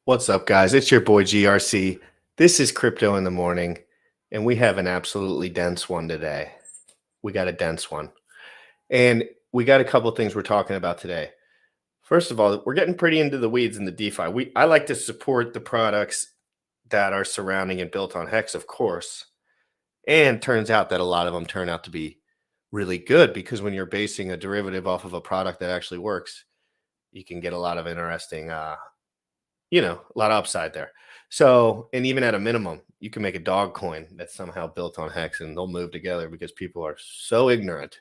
What's up, guys? It's your boy GRC. This is Crypto in the Morning, and we have an absolutely dense one today. We got a dense one. And we got a couple things we're talking about today. First of all, we're getting pretty into the weeds in the DeFi. I like to support the products that are surrounding and built on Hex, of course. And turns out that a lot of them turn out to be really good because when you're basing a derivative off of a product that actually works, you can get a lot of interesting a lot of upside there. So, and even at a minimum, you can make a dog coin that's somehow built on Hex and they'll move together because people are so ignorant.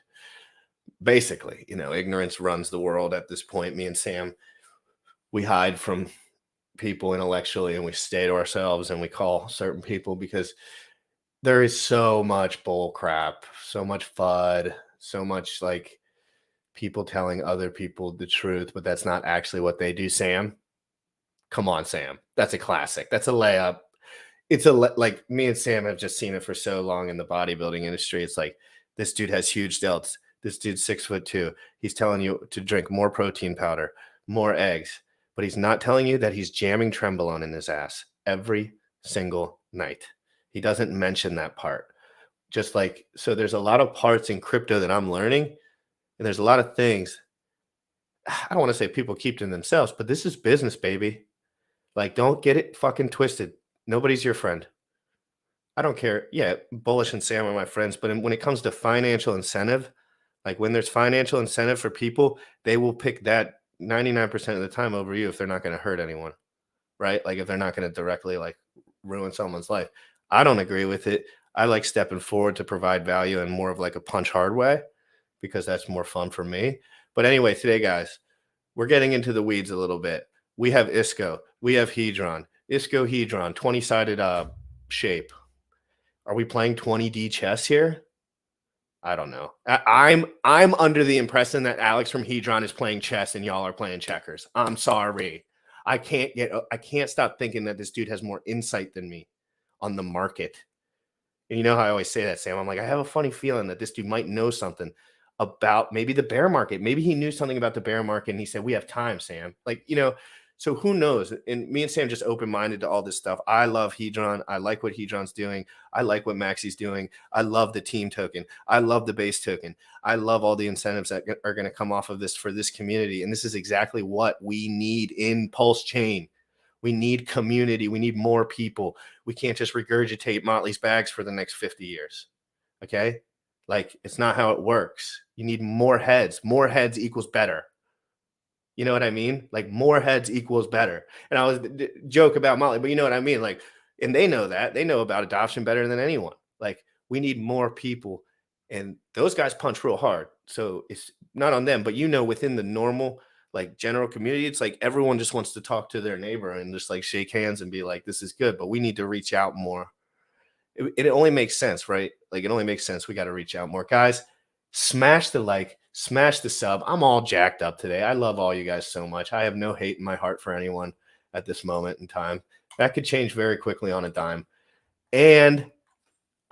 Basically, ignorance runs the world at this point. Me and Sam, we hide from people intellectually and we stay to ourselves and we call certain people because there is so much bull crap, so much FUD, so much like people telling other people the truth, but that's not actually what they do, Sam. Come on, Sam. That's a classic. That's a layup. It's like me and Sam have just seen it for so long in the bodybuilding industry. It's like this dude has huge delts. This dude's 6'2". He's telling you to drink more protein powder, more eggs, but he's not telling you that he's jamming Trenbolone in his ass every single night. He doesn't mention that part. Just like, so there's a lot of parts in crypto that I'm learning, and there's a lot of things. I don't want to say people keep to themselves, but this is business, baby. Like, don't get it fucking twisted. Nobody's your friend. I don't care. Yeah, Bullish and Sam are my friends, but when it comes to financial incentive, like when there's financial incentive for people, they will pick that 99% of the time over you if they're not going to hurt anyone, right? Like if they're not going to directly like ruin someone's life. I don't agree with it. I like stepping forward to provide value in more of like a punch hard way because that's more fun for me. But anyway, today, guys, we're getting into the weeds a little bit. We have ISCO. We have Hedron. ISCO, Hedron, 20-sided shape. Are we playing 20D chess here? I don't know. I'm under the impression that Alex from Hedron is playing chess and y'all are playing checkers. I'm sorry. I can't stop thinking that this dude has more insight than me on the market. And you know how I always say that, Sam? I'm like, I have a funny feeling that this dude might know something about maybe the bear market. Maybe he knew something about the bear market and he said, we have time, Sam. Like, so who knows? And me and Sam just open-minded to all this stuff. I love Hedron. I like what Hedron's doing. I like what Maxi's doing. I love the team token. I love the base token. I love all the incentives that are going to come off of this for this community. And this is exactly what we need in Pulse Chain. We need community. We need more people. We can't just regurgitate Motley's bags for the next 50 years. Okay? Like, it's not how it works. You need more heads. More heads equals better. You know what I mean? Like more heads equals better. And I was joke about Motley, but you know what I mean? Like, and they know that. They know about adoption better than anyone. Like, we need more people. And those guys punch real hard. So it's not on them. But within the normal, like general community, it's like everyone just wants to talk to their neighbor and just like shake hands and be like, this is good. But we need to reach out more. It only makes sense, right? Like, it only makes sense. We got to reach out more. Guys, smash the like. Smash the sub. I'm all jacked up today. I love all you guys so much. I have no hate in my heart for anyone at this moment in time. That could change very quickly on a dime. And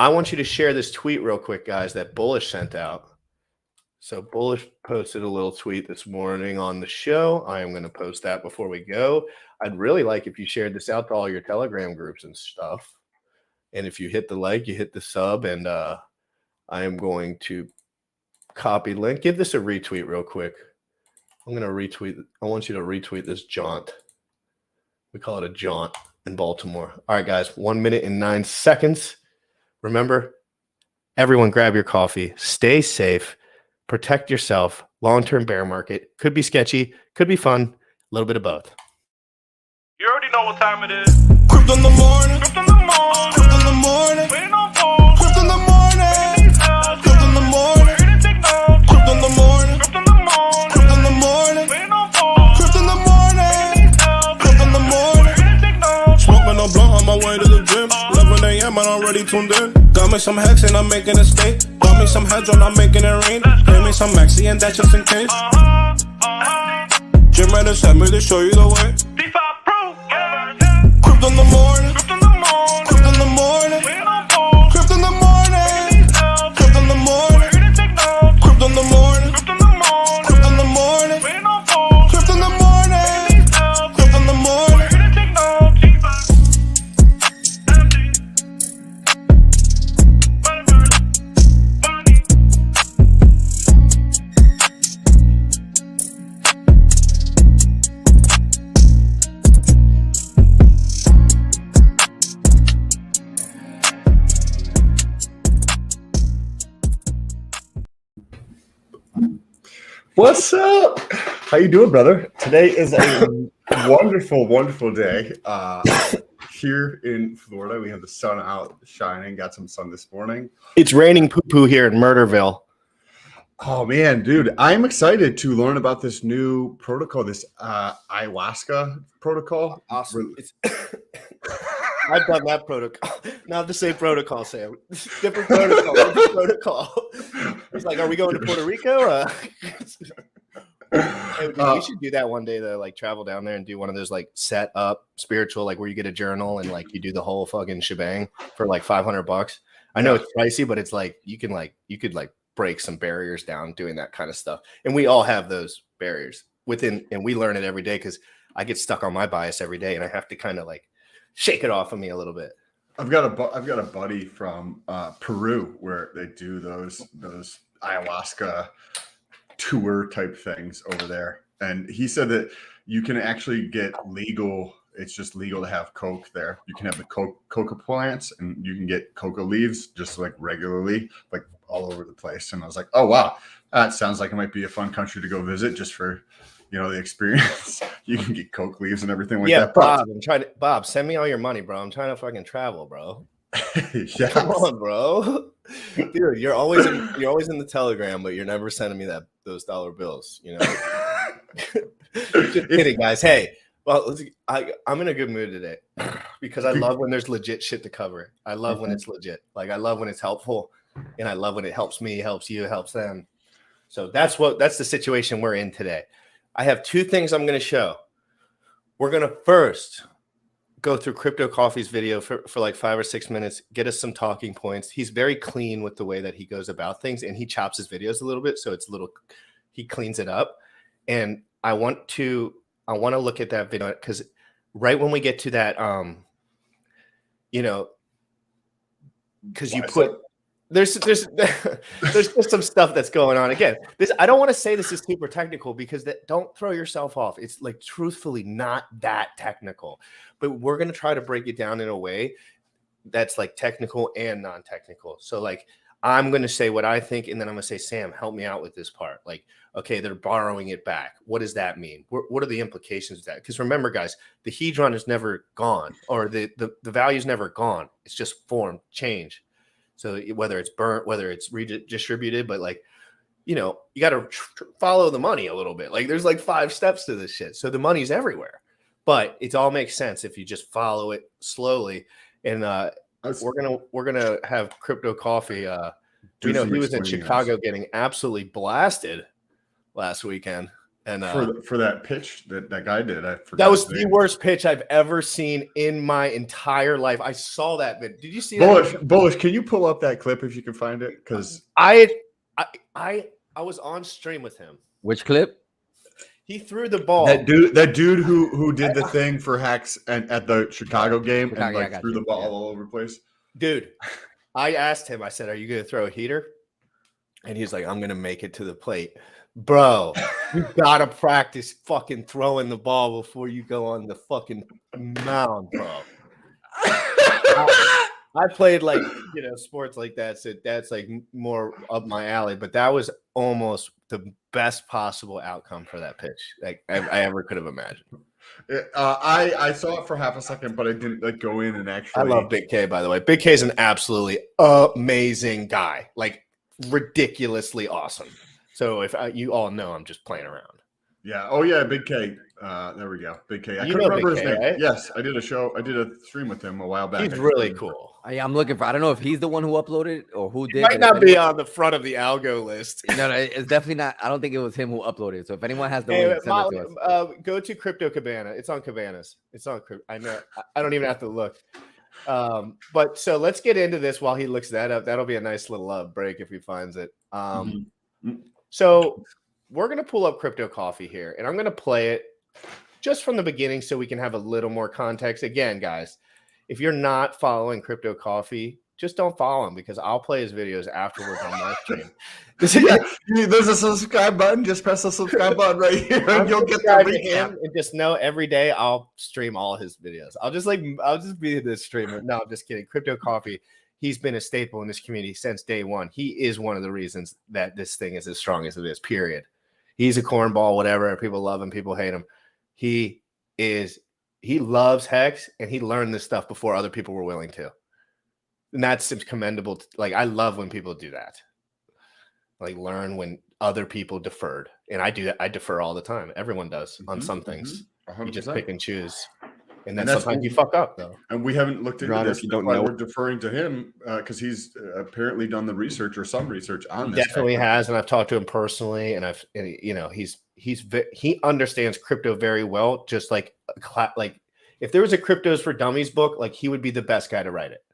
I want you to share this tweet real quick, guys, that Bullish sent out. So Bullish posted a little tweet this morning on the show. I am going to post that before we go. I'd really like if you shared this out to all your Telegram groups and stuff. And if you hit the like, you hit the sub, and I am going to copy link. Give this a retweet real quick. I'm going to retweet. I want you to retweet this jaunt. We call it a jaunt in Baltimore. All right, guys, 1 minute and 9 seconds. Remember, everyone grab your coffee. Stay safe. Protect yourself. Long-term bear market. Could be sketchy. Could be fun. A little bit of both. You already know what time it is. Crypto in the morning. Crypto in the morning. Crypto in the morning. Waiting on phone. Crypto in the morning. Crypto in the morning. Crypto in the morning. Crypto in the morning. Crypto in the morning. Waiting on phone. Crypto in the morning. Crypto in the morning. Smoking a blunt on my way to the gym. 11 a.m. and I'm already tuned in. Got me some Hex and I'm making a stay. Got me some Hedron, I'm making it rain. Pay me some Maxi and that's just in case. Jim Reddit sent me to show you the way. Crypto in the morning. Crypto in the morning. Crypto in the morning. Crypto in the morning. Crypto in the morning. Crypto in the morning. Crypto in the morning. Crypto in the morning. Crypto in the morning. Crypto in the morning. What's up? How you doing, brother? Today is a wonderful, wonderful day. Here in Florida, we have the sun out shining. Got some sun this morning. It's raining poo-poo here in Murderville. Oh man, dude, I'm excited to learn about this new protocol, this ayahuasca protocol. Awesome. I've done that protocol. Not the same protocol, Sam. Different protocol. Different protocol. It's like, are we going to Puerto Rico? Hey, dude, we should do that one day though. Like travel down there and do one of those like set up spiritual, like where you get a journal and like you do the whole fucking shebang for like $500. I know it's pricey, but it's like you could break some barriers down doing that kind of stuff. And we all have those barriers within, and we learn it every day because I get stuck on my bias every day and I have to kind of like shake it off of me a little bit. I've got a buddy from Peru where they do those ayahuasca tour type things over there, and he said that you can actually get legal. It's just legal to have coke there. You can have the coca plants, and you can get coca leaves just like regularly, like all over the place. And I was like, oh wow, that sounds like it might be a fun country to go visit just for the experience. You can get coke leaves and everything like that. Bob, send me all your money, bro. I'm trying to fucking travel, bro. Yeah, come on, bro. Dude, you're always in the Telegram, but you're never sending me those dollar bills. Just kidding, guys. Hey, well, I'm in a good mood today because I love when there's legit shit to cover. I love when it's legit. Like I love when it's helpful, and I love when it helps me, helps you, helps them. So that's the situation we're in today. I have two things I'm going to show. We're going to first go through Crypto Coffee's video for like 5 or 6 minutes, get us some talking points. He's very clean with the way that he goes about things, and he chops his videos a little bit, so he cleans it up. And I want to look at that video because right when we get to that, because you put there's just some stuff that's going on. Again, I don't want to say this is super technical because don't throw yourself off. It's like truthfully not that technical, but we're going to try to break it down in a way that's like technical and non-technical. So like I'm going to say what I think, and then I'm going to say, Sam, help me out with this part. Like, okay, they're borrowing it back. What does that mean? What are the implications of that? Because remember, guys, the Hedron is never gone, or the value is never gone. It's just formed, change. So whether it's burnt, whether it's redistributed, but like, you got to follow the money a little bit. Like there's like 5 steps to this shit. So the money's everywhere, but it all makes sense if you just follow it slowly. And we're gonna have Crypto Coffee. He was in Chicago getting absolutely blasted last weekend. And for that pitch that guy did, I forgot. That was the worst pitch I've ever seen in my entire life. I saw that video. Did you see that? Bullish, can you pull up that clip if you can find it? Because I was on stream with him. Which clip? He threw the ball. That dude who did the thing for hacks and at the Chicago game and threw the ball all over the place. Dude, I asked him. I said, "Are you going to throw a heater?" And he's like, "I'm going to make it to the plate." Bro, you gotta practice fucking throwing the ball before you go on the fucking mound, bro. I played like sports like that, so that's like more up my alley. But that was almost the best possible outcome for that pitch like I ever could have imagined. I saw it for half a second, but I didn't like go in and actually. I love Big K, by the way. Big K is an absolutely amazing guy, like ridiculously awesome. So if you all know, I'm just playing around. Yeah. Oh yeah, Big K. There we go. Big K. I couldn't remember his name. Right? Yes, I did a stream with him a while back. He's really cool. I'm looking for. I don't know if he's the one who uploaded or who did. He might not be on the front of the algo list. No, it's definitely not. I don't think it was him who uploaded. So if anyone has the link, send it to us. Go to Crypto Cabana. It's on Cabanas. It's on. I know. I don't even have to look. But so let's get into this while he looks that up. That'll be a nice little break if he finds it. So we're going to pull up Crypto Coffee here, and I'm going to play it just from the beginning so we can have a little more context. Again, guys, if you're not following Crypto Coffee, just don't follow him because I'll play his videos afterwards on my stream. There's a subscribe button. Just press the subscribe button right here, and you'll get the recap. And just know every day I'll stream all his videos. I'll just be this streamer. No, I'm just kidding. Crypto Coffee. He's been a staple in this community since day one. He is one of the reasons that this thing is as strong as it is, period. He's a cornball, whatever. People love him, people hate him. He loves Hex, and he learned this stuff before other people were willing to. And that's commendable. Like, I love when people do that. Like, learn when other people deferred. And I do that. I defer all the time. Everyone does on some things. 100%. You just pick and choose. And then sometimes you fuck up, though. And we haven't looked into this. You don't know. know. We're deferring to him because he's apparently done the research or some research on this. Definitely has, and I've talked to him personally, and he understands crypto very well. Just like if there was a Cryptos for Dummies book, like he would be the best guy to write it.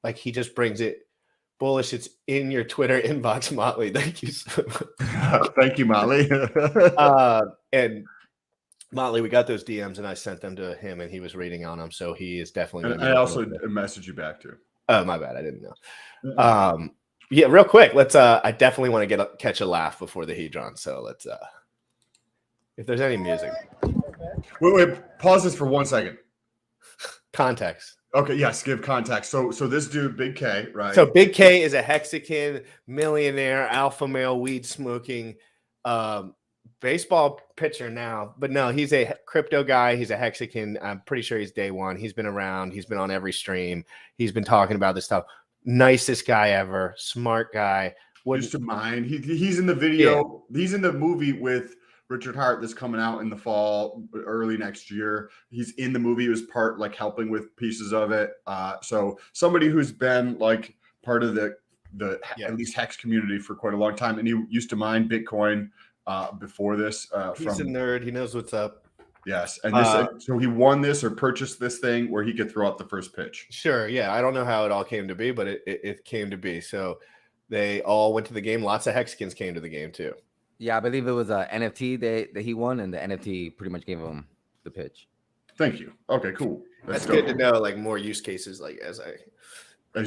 Like he just brings it bullish. It's in your Twitter inbox, Motley. Thank you so much. Thank you, Motley. And Motley, we got those DMs, and I sent them to him, and he was reading on them. So he is definitely. And I also messaged you back too. Oh, my bad. I didn't know. Yeah, real quick. Let's. I definitely want to catch a laugh before the Hedron. So let's. If there's any music. Wait. Pause this for 1 second. Context. Okay. Yes. Give context. So this dude, Big K, right? So Big K is a Hexican millionaire, alpha male, weed smoking. Baseball pitcher now, but no, he's a crypto guy. He's a Hexican. I'm pretty sure he's day one. He's been around. He's been on every stream. He's been talking about this stuff. Nicest guy ever. Smart guy. Used to mind. He's in the video. Yeah. He's in the movie with Richard Hart that's coming out in the fall, early next year. He's in the movie. He was part helping with pieces of it. So somebody who's been like part of the at least Hex community for quite a long time, and he used to mine Bitcoin. Before this, he's a nerd. He knows what's up. Yes, and so he won this or purchased this thing where he could throw out the first pitch. Sure, yeah. I don't know how it all came to be, but it came to be. So they all went to the game. Lots of Hexicans came to the game too. Yeah, I believe it was a NFT that he won, and the NFT pretty much gave him the pitch. Thank you. Okay, cool. That's good to know. Like more use cases, like as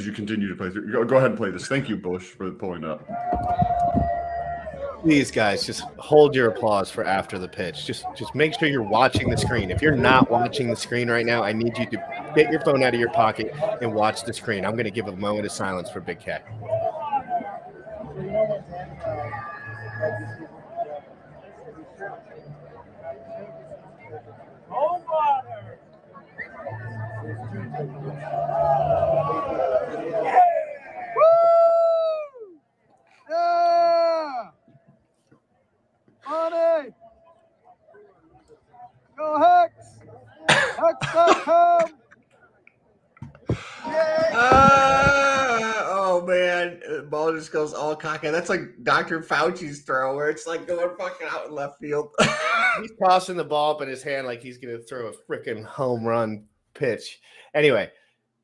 you continue to play through. Go ahead and play this. Thank you, Bush, for pulling up. Please, guys, just hold your applause for after the pitch. Just make sure you're watching the screen. If you're not watching the screen right now, I need you to get your phone out of your pocket and watch the screen. I'm going to give a moment of silence for Big K. Money! Go Hex! Hex.com! Oh man, ball just goes all cocky. That's like Dr. Fauci's throw, where it's like going fucking out in left field. He's tossing the ball up in his hand like he's going to throw a freaking home run pitch. Anyway,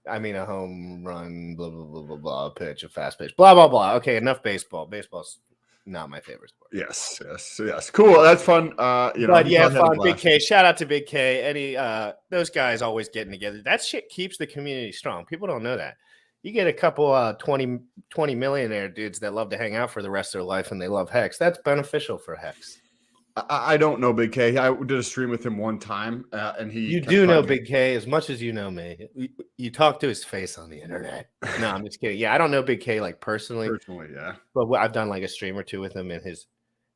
I mean a home run, blah blah blah blah blah pitch, a fast pitch, blah blah blah. Okay, enough baseball. Baseball's not my favorite sport. Yes. Cool. That's fun. Fun. Big K. Shout out to Big K. Those guys always getting together. That shit keeps the community strong. People don't know that. You get a couple 20 millionaire dudes that love to hang out for the rest of their life and they love Hex. That's beneficial for Hex. I don't know Big K. I did a stream with him one time, and he. You do know Big K as much as you know me. You talk to his face on the internet. No, I'm just kidding. Yeah, I don't know Big K like personally. Yeah. But I've done like a stream or two with him, and his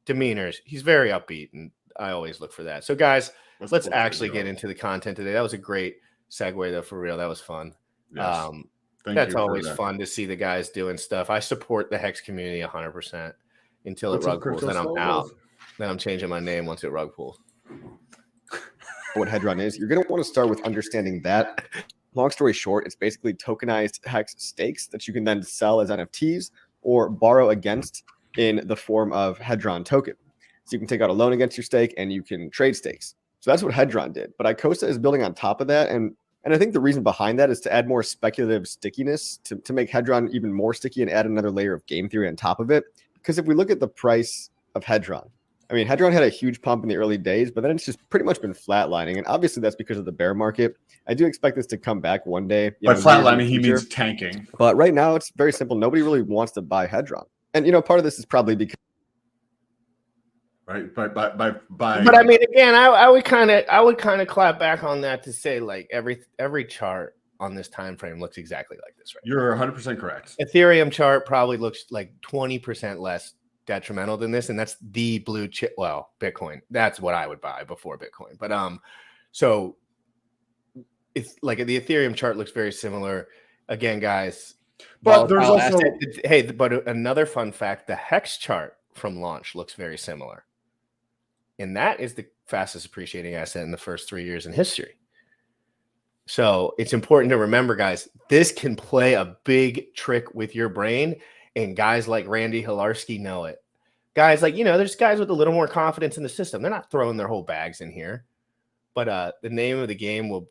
demeanor. He's very upbeat, and I always look for that. So, guys, let's actually get into the content today. That was a great segue, though. For real, that was fun. Yes. That's always fun to see the guys doing stuff. I support the Hex community 100% until it rug pulls, then I'm out. Then I'm changing my name once it rug pulls. What Hedron is, you're going to want to start with understanding that. Long story short, it's basically tokenized Hex stakes that you can then sell as NFTs or borrow against in the form of Hedron token. So you can take out a loan against your stake and you can trade stakes. So that's what Hedron did. But Icosa is building on top of that. And I think the reason behind that is to add more speculative stickiness to make Hedron even more sticky and add another layer of game theory on top of it. Because if we look at the price of Hedron, I mean, Hedron had a huge pump in the early days, but then it's just pretty much been flatlining. And obviously that's because of the bear market. I do expect this to come back one day. By flatlining, he means tanking. But right now it's very simple. Nobody really wants to buy Hedron. And, part of this is probably because. Right. But I mean, again, I would kind of clap back on that to say like every chart on this time frame looks exactly like this, right? You're 100% correct. Ethereum chart probably looks like 20% less detrimental than this, and that's the blue chip. Well, Bitcoin. That's what I would buy before Bitcoin. But so it's like the Ethereum chart looks very similar. Again, guys. But there's volatile also asset, but another fun fact: the Hex chart from launch looks very similar, and that is the fastest appreciating asset in the first 3 years in history. So it's important to remember, guys, this can play a big trick with your brain, and guys like Randy Hilarski know it. Guys like, there's guys with a little more confidence in the system. They're not throwing their whole bags in here, but the name of the game will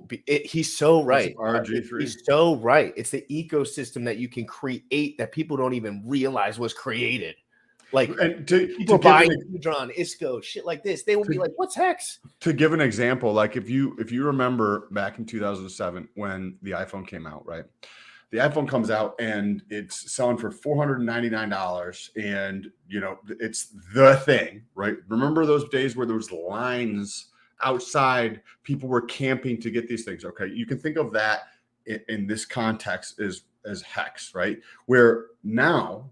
be it. He's so right. RG3. He's so right. It's the ecosystem that you can create that people don't even realize was created. Like, and people buying Hedron, ISCO, shit like this, they will be like, "What's Hex?" To give an example, like if you remember back in 2007 when the iPhone came out, right? The iPhone comes out and it's selling for $499, and it's the thing, right? Remember those days where there was lines outside, people were camping to get these things. Okay, you can think of that in this context as Hex, right? Where now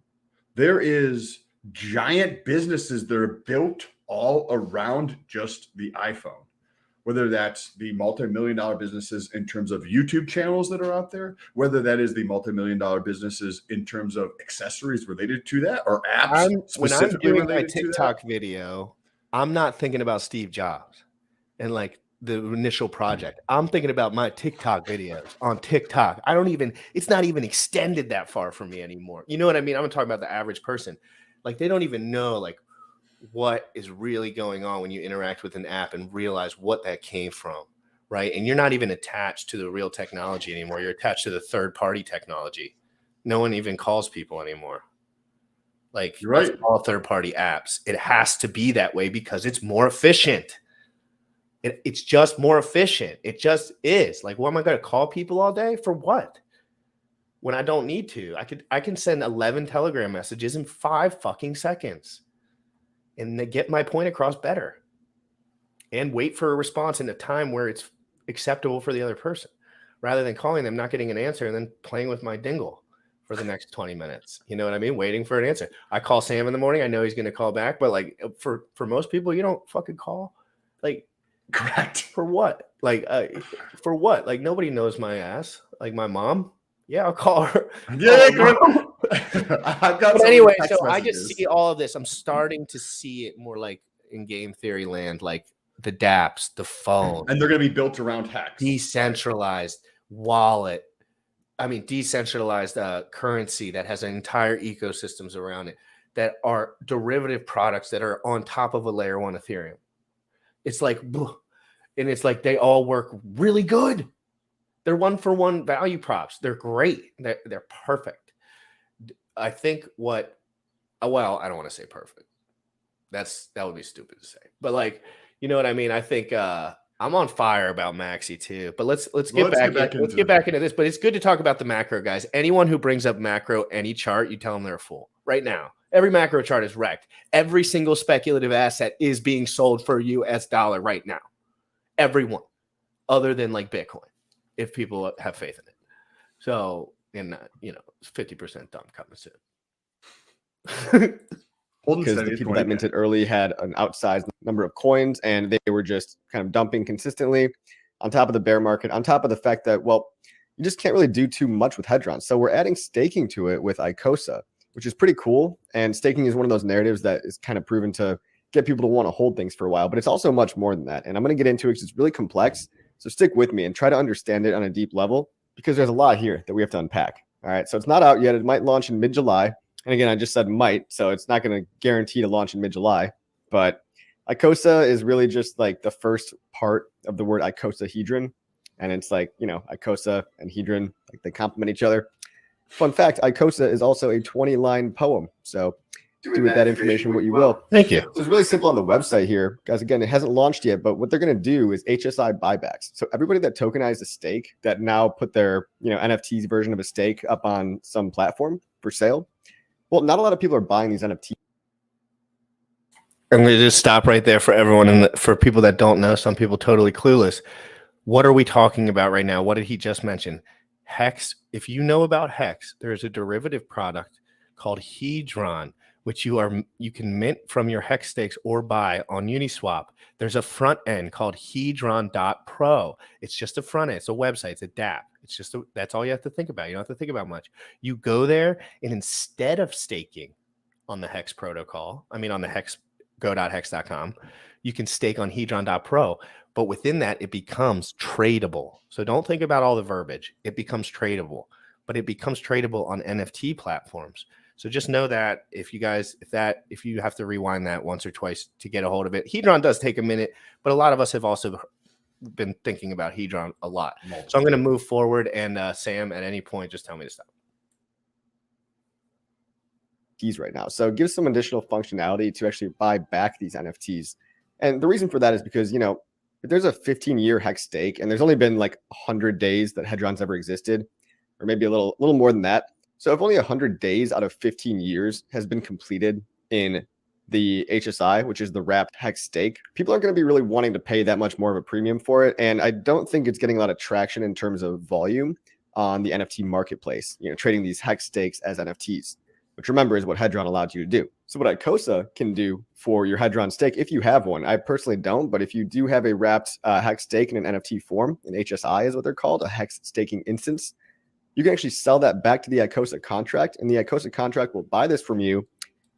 there is giant businesses that are built all around just the iPhone, whether that's the multi-million-dollar businesses in terms of YouTube channels that are out there, whether that is the multi-million-dollar businesses in terms of accessories related to that, or apps specifically when I'm doing my related to that. TikTok video, I'm not thinking about Steve Jobs and like the initial project. I'm thinking about my TikTok videos on TikTok. It's not even extended that far for me anymore. You know what I mean? I'm talking about the average person. Like, they don't even know like what is really going on when you interact with an app and realize what that came from, right? And you're not even attached to the real technology anymore. You're attached to the third-party technology. No one even calls people anymore. Like, You're right. It's all third-party apps. It has to be that way because it's more efficient. It's just more efficient. It just is. Like, what am I going to call people all day for? What? When I don't need to. I can send 11 Telegram messages in 5 fucking seconds and they get my point across better and wait for a response in a time where it's acceptable for the other person, rather than calling them, not getting an answer, and then playing with my dingle for the next 20 minutes. You know what I mean? Waiting for an answer. I call Sam in the morning. I know he's going to call back, but like for most people, you don't fucking call. Like, Correct. for what? Like, for what? Like, nobody knows my ass. Like, my mom. Yeah, I'll call her. Yeah, I've got. But anyway, so I just see all of this. I'm starting to see it more like in game theory land, like the dApps, the phone, and they're going to be built around Hex. Decentralized wallet. I mean, decentralized currency that has an entire ecosystems around it that are derivative products that are on top of a layer 1 Ethereum. It's like, and it's like they all work really good. They're 1-for-1 value props. They're great. They're perfect. I think well, I don't want to say perfect. That would be stupid to say. But like, you know what I mean? I think I'm on fire about Maxi too. But let's get back into this. But it's good to talk about the macro, guys. Anyone who brings up macro, any chart, you tell them they're a fool. Right now, every macro chart is wrecked. Every single speculative asset is being sold for US dollar right now. Everyone, other than like Bitcoin, if people have faith in it. So, and 50% dumb coming soon. Because the people that minted early had an outsized number of coins, and they were just kind of dumping consistently on top of the bear market, on top of the fact that, well, you just can't really do too much with Hedron. So we're adding staking to it with Icosa, which is pretty cool. And staking is one of those narratives that is kind of proven to get people to want to hold things for a while, but it's also much more than that. And I'm going to get into it because it's really complex. So stick with me and try to understand it on a deep level, because there's a lot here that we have to unpack. All right. So it's not out yet. It might launch in mid-July. And again, I just said might, so it's not going to guarantee to launch in mid-July. But Icosa is really just like the first part of the word icosahedron. And it's like, Icosa and Hedron, like they complement each other. Fun fact, Icosa is also a 20-line poem. So do with that information what you will. Thank you. So it's really simple on the website here. Guys, again, it hasn't launched yet, but what they're going to do is HSI buybacks. So everybody that tokenized a stake that now put their NFTs version of a stake up on some platform for sale. Well, not a lot of people are buying these NFTs. I'm going to just stop right there for everyone. And for people that don't know, some people totally clueless. What are we talking about right now? What did he just mention? Hex. If you know about Hex, there's a derivative product called Hedron, which you can mint from your hex stakes or buy on Uniswap. There's a front end called Hedron.pro. It's just a front end. It's a website. It's a dApp. It's just that's all you have to think about. You don't have to think about much. You go there, and instead of staking on the Hex protocol, on the Hex go.hex.com, you can stake on Hedron.pro. But within that, it becomes tradable. So don't think about all the verbiage. It becomes tradable, but it becomes tradable on NFT platforms. So just know that if you have to rewind that once or twice to get a hold of it. Hedron does take a minute, but a lot of us have also been thinking about Hedron a lot. So I'm going to move forward, and Sam, at any point, just tell me to stop. NFTs right now. So it gives some additional functionality to actually buy back these NFTs. And the reason for that is because, if there's a 15-year hex stake and there's only been like 100 days that Hedron's ever existed, or maybe a little more than that. So if only 100 days out of 15 years has been completed in the HSI, which is the wrapped hex stake, people aren't going to be really wanting to pay that much more of a premium for it. And I don't think it's getting a lot of traction in terms of volume on the NFT marketplace, trading these hex stakes as NFTs, which remember is what Hedron allowed you to do. So what Icosa can do for your Hedron stake, if you have one, I personally don't, but if you do have a wrapped hex stake in an NFT form, an HSI is what they're called, a hex staking instance, you can actually sell that back to the Icosa contract, and the Icosa contract will buy this from you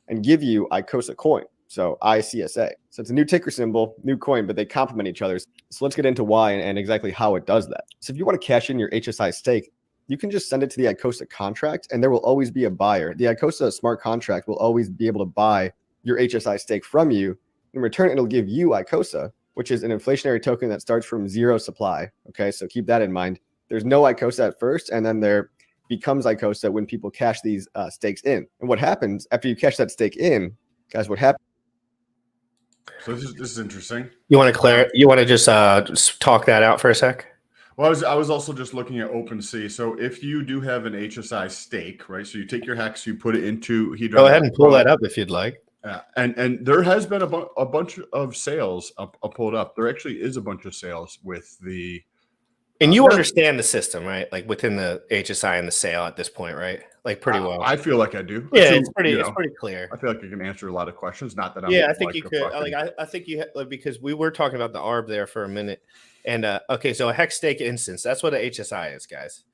and give you Icosa coin, so ICSA. So it's a new ticker symbol, new coin, but they complement each other. So let's get into why and exactly how it does that. So if you want to cash in your HSI stake, you can just send it to the Icosa contract, and there will always be a buyer. The Icosa smart contract will always be able to buy your HSI stake from you. In return, it'll give you Icosa, which is an inflationary token that starts from 0 supply. Okay, so keep that in mind. There's no Icosa at first, and then there becomes Icosa when people cash these stakes in. And what happens after you cash that stake in, guys, what happens? So this is interesting. You want to just talk that out for a sec? Well, I was also just looking at OpenSea. So if you do have an HSI stake, right? So you take your hex, you put it into Hedron. Go ahead and pull that up if you'd like. And there has been a bunch of sales. I'll pull it up. There actually is a bunch of sales with the. And you understand the system, right? Like within the HSI and the sale at this point, right? Like pretty well. I feel like I do. Yeah, it's pretty clear. I feel like I can answer a lot of questions. Not that I'm. Yeah, I think you could. I think you because we were talking about the ARB there for a minute. And okay, so a hex stake instance. That's what a HSI is, guys.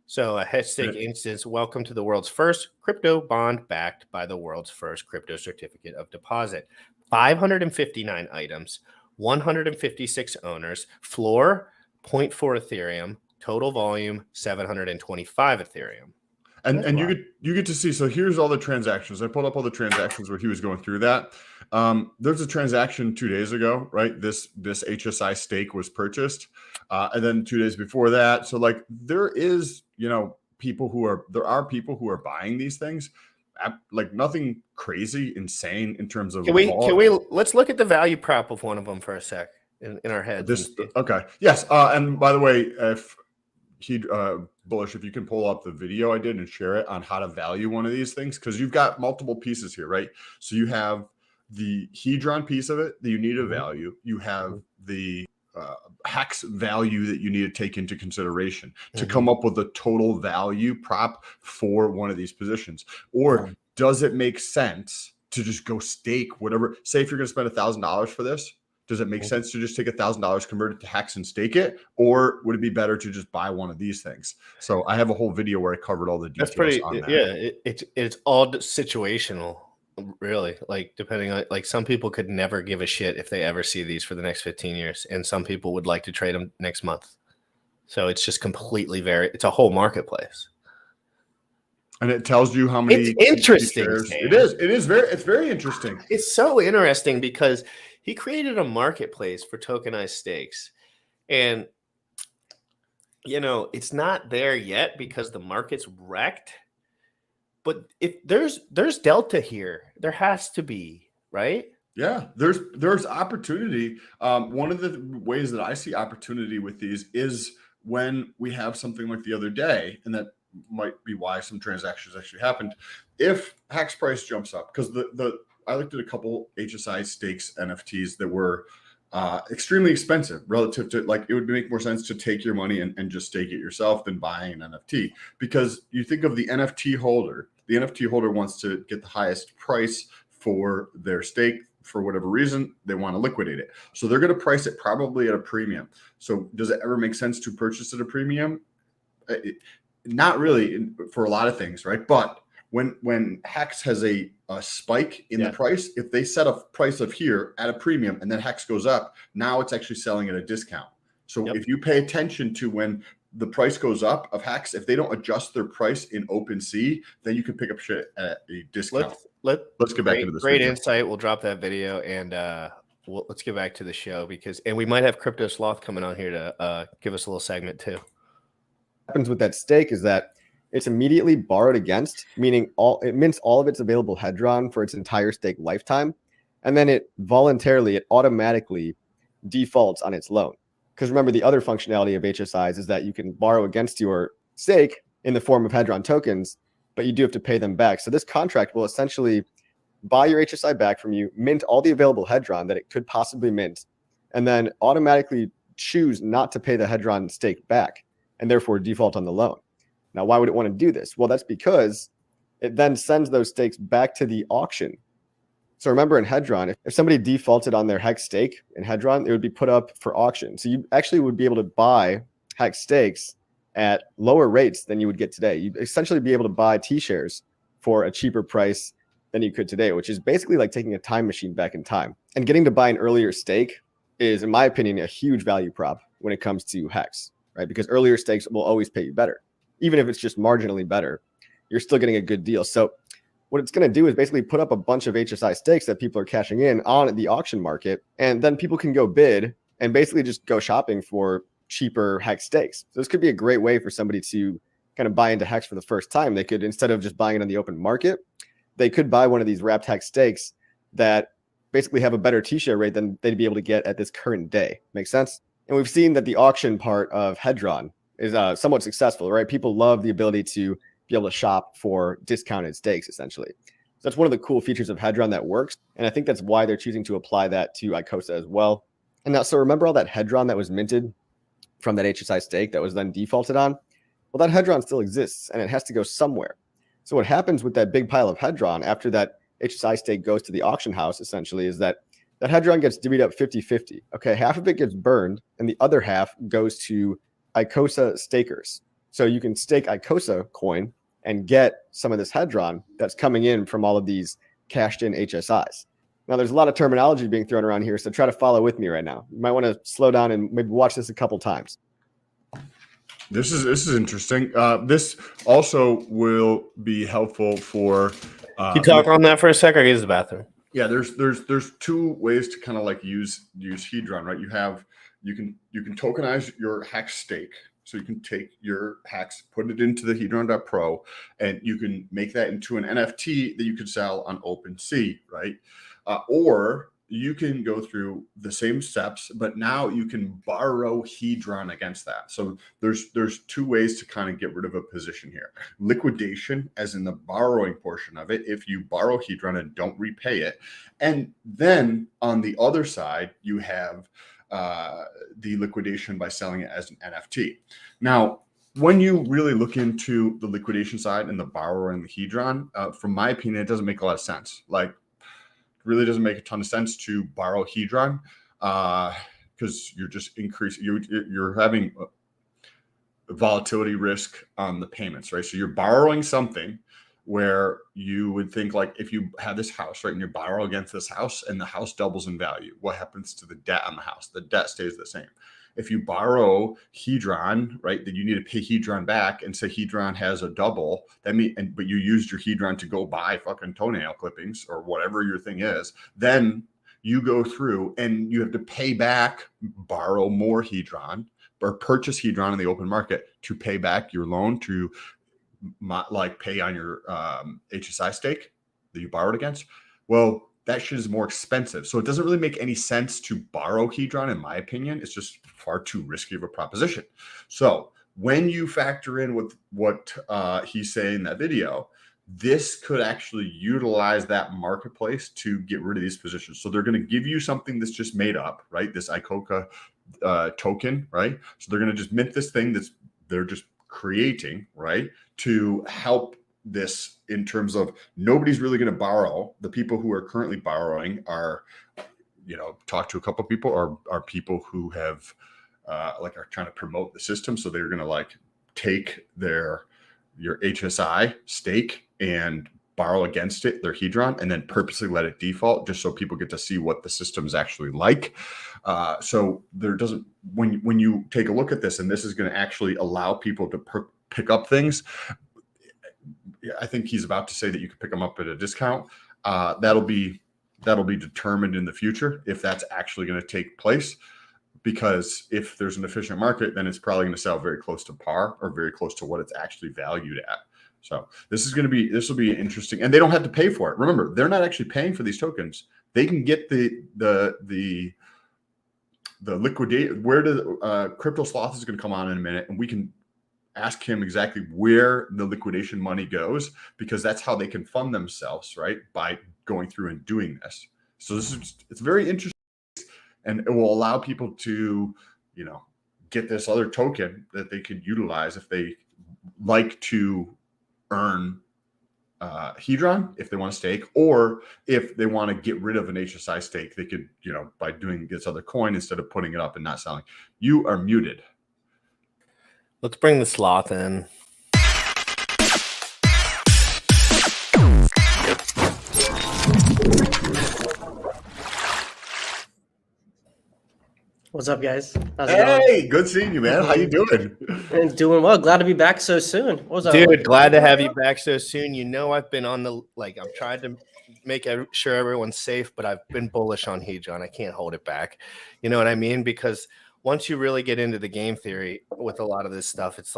So a hex stake instance. Welcome to the world's first crypto bond backed by the world's first crypto certificate of deposit. 559 items, 156 owners, floor 0.4 Ethereum, total volume 725 Ethereum. And you get to see. So here's all the transactions. I pulled up all the transactions where he was going through that. There's a transaction 2 days ago, right? This HSI stake was purchased, and then 2 days before that. So like there is, people who are buying these things. Like nothing crazy, insane in terms of. Can we let's look at the value prop of one of them for a sec in our heads. Okay. Yes. And by the way, if Bullish, if you can pull up the video I did and share it on how to value one of these things, because you've got multiple pieces here, right? So you have the Hedron piece of it that you need to value. You have the hex value that you need to take into consideration to come up with a total value prop for one of these positions. Or does it make sense to just go stake whatever? Say if you're going to spend $1,000 for this, does it make sense to just take $1,000, convert it to hex and stake it? Or would it be better to just buy one of these things? So I have a whole video where I covered all the details on that. Yeah, it's all situational, really. Like depending on, like some people could never give a shit if they ever see these for the next 15 years. And some people would like to trade them next month. So it's just completely it's a whole marketplace. And it tells you how many. It's interesting. It's very interesting. It's so interesting because he created a marketplace for tokenized stakes. And, it's not there yet because the market's wrecked. But if there's delta here, there has to be, right? Yeah, there's opportunity. One of the ways that I see opportunity with these is when we have something like the other day, and that might be why some transactions actually happened. If hex price jumps up, because I looked at a couple HSI stakes NFTs that were extremely expensive relative to, like, it would make more sense to take your money and just stake it yourself than buying an NFT, because you think of the NFT holder. The NFT holder wants to get the highest price for their stake. For whatever reason, they want to liquidate it. So they're going to price it probably at a premium. So does it ever make sense to purchase at a premium? Not really for a lot of things, right? But when Hex has a spike in the price, if they set a price of here at a premium and then Hex goes up, now it's actually selling at a discount. So if you pay attention to when the price goes up of Hex, if they don't adjust their price in OpenSea, then you can pick up shit at a discount. Let's get back into this. Great insight. We'll drop that video and let's get back to the show, and we might have Crypto Sloth coming on here to give us a little segment too. What happens with that stake is that it's immediately borrowed against, meaning it mints all of its available Hedron for its entire stake lifetime, and then it automatically defaults on its loan. Because remember, the other functionality of HSIs is that you can borrow against your stake in the form of Hedron tokens, but you do have to pay them back. So this contract will essentially buy your HSI back from you, mint all the available Hedron that it could possibly mint, and then automatically choose not to pay the Hedron stake back, and therefore default on the loan. Now, why would it want to do this? Well, that's because it then sends those stakes back to the auction. So remember, in Hedron, if somebody defaulted on their Hex stake in Hedron, it would be put up for auction. So you actually would be able to buy Hex stakes at lower rates than you would get today. You'd essentially be able to buy T-shares for a cheaper price than you could today, which is basically like taking a time machine back in time. And getting to buy an earlier stake is, in my opinion, a huge value prop when it comes to Hex, right? Because earlier stakes will always pay you better. Even if it's just marginally better, you're still getting a good deal. So what it's going to do is basically put up a bunch of HSI stakes that people are cashing in on the auction market, and then people can go bid and basically just go shopping for cheaper Hex stakes. So this could be a great way for somebody to kind of buy into Hex for the first time. They could, instead of just buying it on the open market, they could buy one of these wrapped Hex stakes that basically have a better T-share rate than they'd be able to get at this current day. Make sense? And we've seen that the auction part of Hedron is somewhat successful, right? People love the ability to be able to shop for discounted stakes, essentially. So that's one of the cool features of Hedron that works. And I think that's why they're choosing to apply that to Icosa as well. And now, so remember all that Hedron that was minted from that HSI stake that was then defaulted on? Well, that Hedron still exists and it has to go somewhere. So what happens with that big pile of Hedron after that HSI stake goes to the auction house, essentially, is that Hedron gets divvied up 50-50. Okay, half of it gets burned and the other half goes to Icosa stakers. So you can stake Icosa coin and get some of this Hedron that's coming in from all of these cashed in HSIs. Now, there's a lot of terminology being thrown around here, so try to follow with me right now. You might want to slow down and maybe watch this a couple times. This is interesting. This also will be helpful for. Can you talk on that for a sec? I use the bathroom. Yeah, there's two ways to kind of like use Hedron, right? You can tokenize your Hex stake. So you can take your Hex, put it into the Hedron.pro, and you can make that into an NFT that you could sell on OpenSea, right? Or you can go through the same steps, but now you can borrow Hedron against that. So there's two ways to kind of get rid of a position here. Liquidation, as in the borrowing portion of it, if you borrow Hedron and don't repay it. And then on the other side, you have the liquidation by selling it as an NFT. Now, when you really look into the liquidation side and the borrower and the Hedron, from my opinion, it doesn't make a lot of sense. Like, it really doesn't make a ton of sense to borrow Hedron because you're just increasing, you're having volatility risk on the payments, right? So you're borrowing something where you would think, like, if you have this house, right, and you borrow against this house and the house doubles in value, what happens to the debt on the house? The debt stays the same. If you borrow Hedron, right, then you need to pay Hedron back, and say Hedron has a double, but you used your Hedron to go buy fucking toenail clippings or whatever your thing is, then you go through and you have to pay back, borrow more Hedron, or purchase Hedron in the open market to pay back your loan, to like pay on your HSI stake that you borrowed against. Well, that shit is more expensive. So it doesn't really make any sense to borrow Hedron, in my opinion. It's just far too risky of a proposition. So when you factor in with what he's saying in that video, this could actually utilize that marketplace to get rid of these positions. So they're going to give you something that's just made up, right? This Icosa token, right? So they're going to just mint this thing they're just creating, right? To help this in terms of nobody's really going to borrow. The people who are currently borrowing are, talk to a couple of people are people who have are trying to promote the system. So they're going to take your HSI stake and borrow against it, their Hedron, and then purposely let it default just so people get to see what the system is actually like. So there doesn't, when you take a look at this, and this is going to actually allow people to pick up things. I think he's about to say that you can pick them up at a discount. That'll be determined in the future if that's actually going to take place. Because if there's an efficient market, then it's probably going to sell very close to par or very close to what it's actually valued at. So this will be interesting, and they don't have to pay for it. Remember, they're not actually paying for these tokens. They can get the liquidate. Where Crypto Sloth is going to come on in a minute, and we can ask him exactly where the liquidation money goes, because that's how they can fund themselves, right? By going through and doing this. So it's very interesting. And it will allow people to, get this other token that they could utilize if they like to earn Hedron, if they want to stake, or if they want to get rid of an HSI stake, they could, by doing this other coin instead of putting it up and not selling. You are muted. Let's bring the sloth in. What's up, guys? How's it going? Hey, good seeing you, man. How you doing? And doing well. Glad to be back so soon. What was up? Dude, glad to have you back so soon. I've been on I've tried to make sure everyone's safe, but I've been bullish on Hedron. I can't hold it back. You know what I mean? Because once you really get into the game theory with a lot of this stuff, it's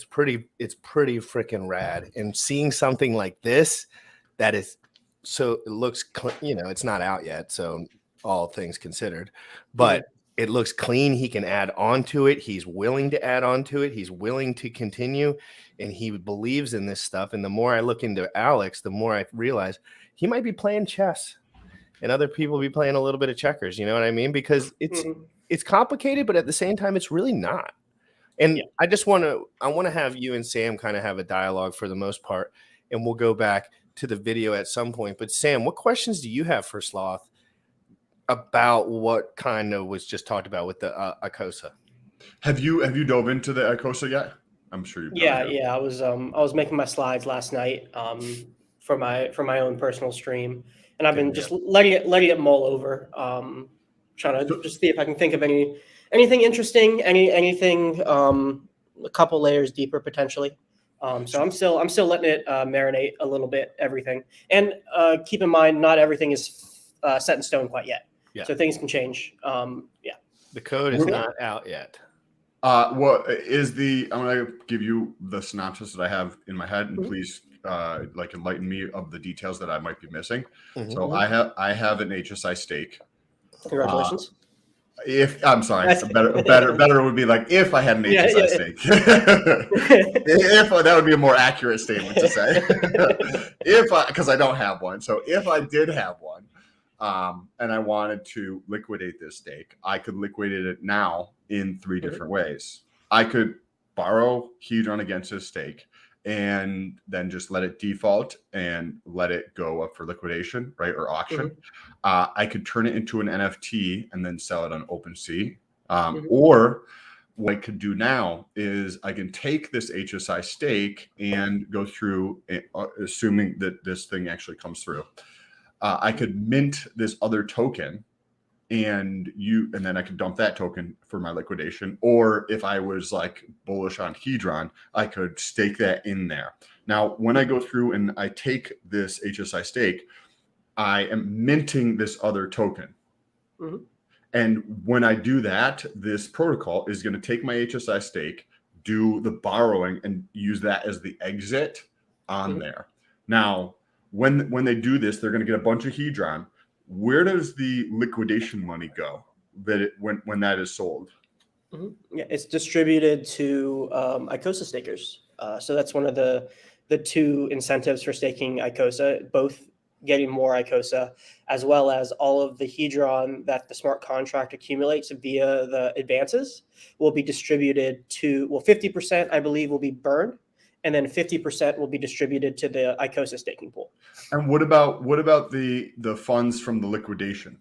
pretty freaking rad. And seeing something like this, that is, so it looks, it's not out yet. So all things considered, but it looks clean. He can add on to it. He's willing to add on to it. He's willing to continue, and he believes in this stuff. And the more I look into Alex, the more I realize he might be playing chess and other people be playing a little bit of checkers. You know what I mean? Because it's complicated, but at the same time, it's really not. And I want to have you and Sam kind of have a dialogue for the most part, and we'll go back to the video at some point. But Sam, what questions do you have for Sloth about what kind of was just talked about with the Icosa? Have you dove into the Icosa yet? I'm sure you. Yeah. I was making my slides last night for my own personal stream, and I've been just letting it mull over, trying to just see if I can think of anything interesting, anything a couple layers deeper potentially. So I'm still letting it marinate a little bit, everything, and keep in mind not everything is set in stone quite yet. Yeah. So things can change. The code is not out yet. What is I'm going to give you the synopsis that I have in my head, and please enlighten me of the details that I might be missing. So I have an HSI stake. Congratulations. I'm sorry, better would be if I had an HSI stake. If that would be a more accurate statement to say. Because I don't have one. So if I did have one, and I wanted to liquidate this stake, I could liquidate it now in 3 different ways. I could borrow Hedron against his stake and then just let it default and let it go up for liquidation, right, or auction. I could turn it into an NFT and then sell it on OpenSea. Or what I could do now is I can take this HSI stake and go through, assuming that this thing actually comes through. I could mint this other token, and then I could dump that token for my liquidation. Or if I was bullish on Hedron, I could stake that in there. Now, when I go through and I take this HSI stake, I am minting this other token. And when I do that, this protocol is going to take my HSI stake, do the borrowing, and use that as the exit on there. Now, when they do this, they're going to get a bunch of Hedron. Where does the liquidation money go when that is sold? Yeah, it's distributed to Icosa stakers. So that's one of the the two incentives for staking Icosa, both getting more Icosa, as well as all of the Hedron that the smart contract accumulates via the advances will be distributed to, well, 50%, I believe, will be burned, and then 50% will be distributed to the Icosa staking pool. And what about the funds from the liquidation?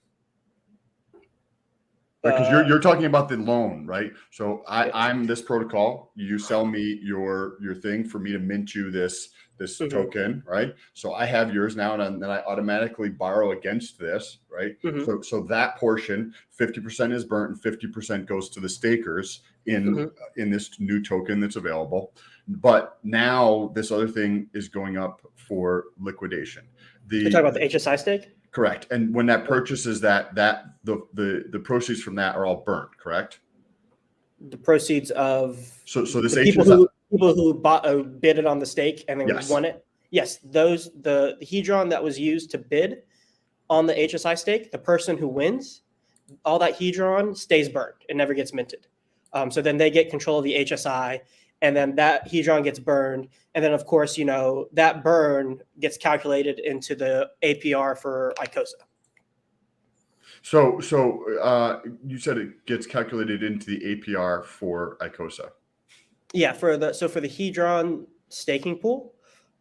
Because you're talking about the loan, right? So I'm this protocol. You sell me your thing for me to mint you this token, right? So I have yours now, and then I automatically borrow against this, right? So that portion, 50% is burnt, and 50% goes to the stakers in this new token that's available. But now this other thing is going up for liquidation. You're talking about the HSI stake? Correct. And when that purchases the proceeds from that are all burnt, correct? The proceeds of so this people who bought bid it on the stake and then won it. Yes, the Hedron that was used to bid on the HSI stake, the person who wins, all that Hedron stays burned. It never gets minted. So then they get control of the HSI, and then that Hedron gets burned. And then, of course, that burn gets calculated into the APR for Icosa. So you said it gets calculated into the APR for Icosa. Yeah, for the Hedron staking pool,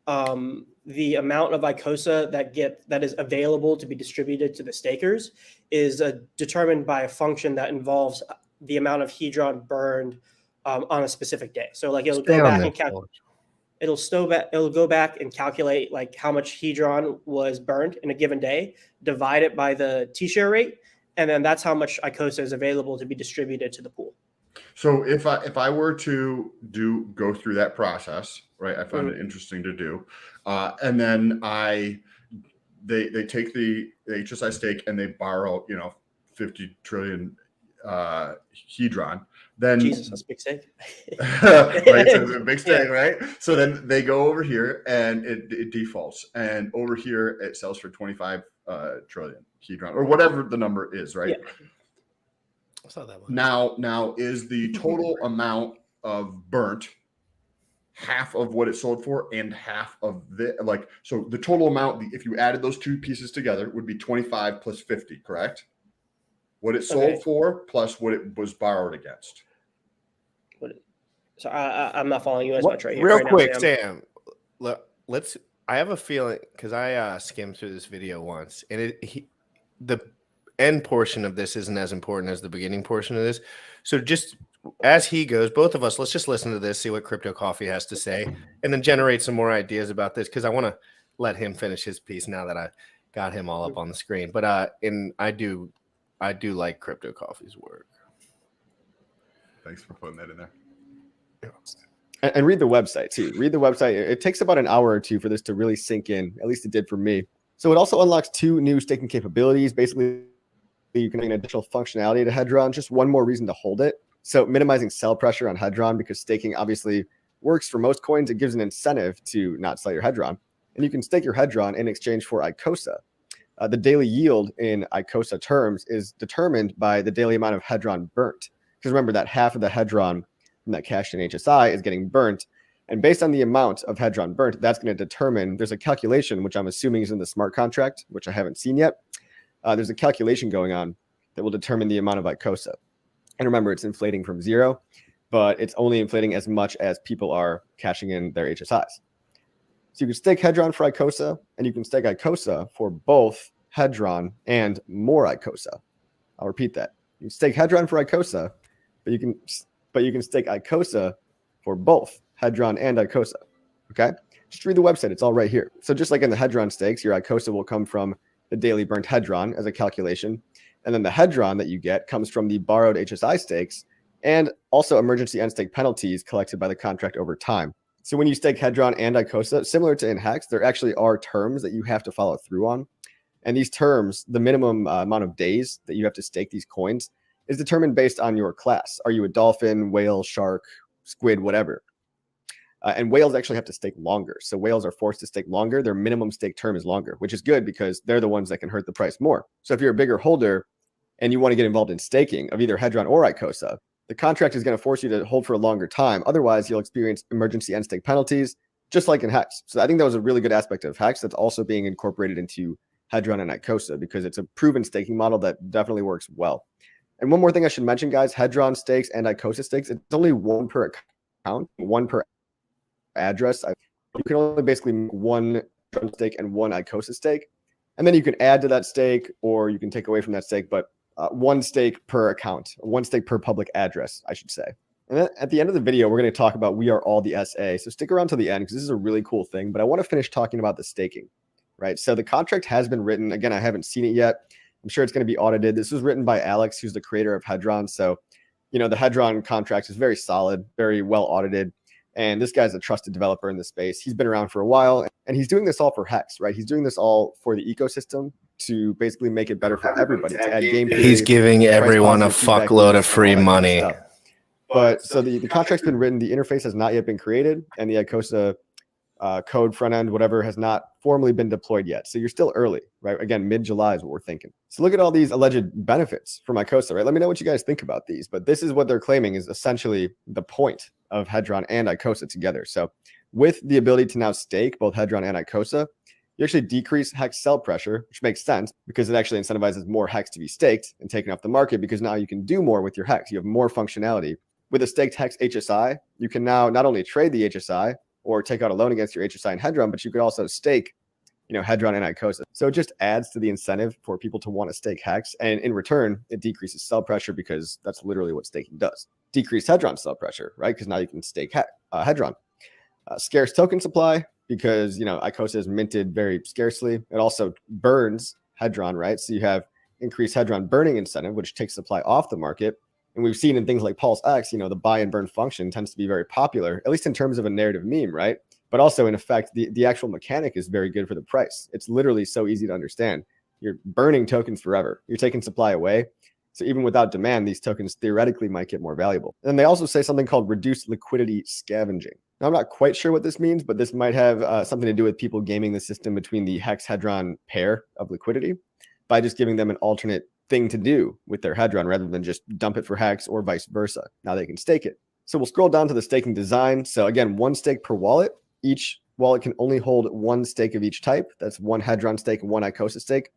the amount of Icosa that is available to be distributed to the stakers is determined by a function that involves the amount of Hedron burned on a specific day. So like it'll go back and calculate. It'll go back and calculate like how much Hedron was burned in a given day, divide it by the T-share rate, and then that's how much Icosa is available to be distributed to the pool. So if I were to go through that process, right, I found it interesting to do, and then they take the HSI stake and they borrow 50 trillion Hedron. Then Jesus, that's a big stake. Right, so it's a big stake, right? So then they go over here and it defaults, and over here it sells for 25 trillion Hedron or whatever the number is, right? Yeah. It's not that much. Now is the total amount of burnt half of what it sold for and half of so the total amount, if you added those two pieces together, would be 25 plus 50, correct? What it sold for plus what it was borrowed against. So I'm not following you as much right here. Real quick, Sam. Let's. I have a feeling because I skimmed through this video once, and the end portion of this isn't as important as the beginning portion of this. So just as he goes, both of us, let's just listen to this, see what Crypto Coffee has to say, and then generate some more ideas about this because I want to let him finish his piece now that I got him all up on the screen. But and I do like Crypto Coffee's work. Thanks for putting that in there. And read the website too. Read the website. It takes about an hour or two for this to really sink in. At least it did for me. So it also unlocks 2 new staking capabilities. Basically, you can bring additional functionality to Hedron. Just one more reason to hold it. So minimizing sell pressure on Hedron, because staking obviously works for most coins. It gives an incentive to not sell your Hedron. And you can stake your Hedron in exchange for Icosa. The daily yield in Icosa terms is determined by the daily amount of Hedron burnt. Because remember that half of the Hedron from that cashed in HSI is getting burnt. And based on the amount of Hedron burnt, that's going to determine, there's a calculation, which I'm assuming is in the smart contract, which I haven't seen yet. There's a calculation going on that will determine the amount of Icosa. And remember, it's inflating from 0, but it's only inflating as much as people are cashing in their HSIs. So you can stake Hedron for Icosa, and you can stake Icosa for both Hedron and more Icosa. I'll repeat that. You can stake Hedron for Icosa, but you can stake Icosa for both Hedron and Icosa. Okay? Just read the website. It's all right here. So just like in the Hedron stakes, your Icosa will come from the daily burnt Hedron as a calculation. And then the Hedron that you get comes from the borrowed HSI stakes and also emergency end stake penalties collected by the contract over time. So when you stake Hedron and Icosa, similar to in Hex, there actually are terms that you have to follow through on. And these terms, the minimum amount of days that you have to stake these coins is determined based on your class. Are you a dolphin, whale, shark, squid, whatever? And whales actually have to stake longer. So whales are forced to stake longer. Their minimum stake term is longer, which is good because they're the ones that can hurt the price more. So if you're a bigger holder and you want to get involved in staking of either Hedron or Icosa, the contract is going to force you to hold for a longer time. Otherwise, you'll experience emergency end stake penalties just like in Hex. So I think that was a really good aspect of Hex that's also being incorporated into Hedron and Icosa because it's a proven staking model that definitely works well. And one more thing I should mention, guys, Hedron stakes and Icosa stakes, it's only one per account, one per address. You can only basically make one Hedron stake and one Icosa stake. And then you can add to that stake or you can take away from that stake, but one stake per account, one stake per public address, I should say. And then at the end of the video, we're going to talk about We Are All the SA. So stick around to the end because this is a really cool thing, but I want to finish talking about the staking, right? So the contract has been written. Again, I haven't seen it yet. I'm sure it's going to be audited. This was written by Alex, who's the creator of Hedron. So, you know, the Hedron contract is very solid, very well audited. And this guy's a trusted developer in the space. He's been around for a while and he's doing this all for Hex, right? He's doing this all for the ecosystem to basically make it better for everybody, to add game theory. He's giving everyone a fuckload of free money. But so the contract's been written, the interface has not yet been created, and the Icosa code front end, whatever, has not formally been deployed yet. So you're still early, right? Again, mid-July is what we're thinking. So look at all these alleged benefits from Icosa, right? Let me know what you guys think about these. But this is what they're claiming is essentially the point of Hedron and Icosa together. So with the ability to now stake both Hedron and Icosa, you actually decrease Hex sell pressure, which makes sense because it actually incentivizes more Hex to be staked and taken off the market because now you can do more with your Hex. You have more functionality. With a staked Hex HSI, you can now not only trade the HSI or take out a loan against your HSI and Hedron, but you could also stake, you know, Hedron and Icosa. So it just adds to the incentive for people to want to stake Hex. And in return, it decreases sell pressure because that's literally what staking does. Decrease Hedron sell pressure, right? Because now you can stake Hedron. Scarce token supply because, you know, Icosa is minted very scarcely. It also burns Hedron, right? So you have increased Hedron burning incentive, which takes supply off the market. And we've seen in things like Pulse X, you know, the buy and burn function tends to be very popular, at least in terms of a narrative meme, right? But also, in effect, the actual mechanic is very good for the price. It's literally so easy to understand. You're burning tokens forever. You're taking supply away. So even without demand, these tokens theoretically might get more valuable. And they also say something called reduced liquidity scavenging. Now, I'm not quite sure what this means, but this might have something to do with people gaming the system between the Hex-Hedron pair of liquidity by just giving them an alternate thing to do with their Hedron rather than just dump it for Hex or vice versa. Now they can stake it. So we'll scroll down to the staking design. So again, one stake per wallet. Each wallet can only hold one stake of each type. That's one Hedron stake and one Icosa stake.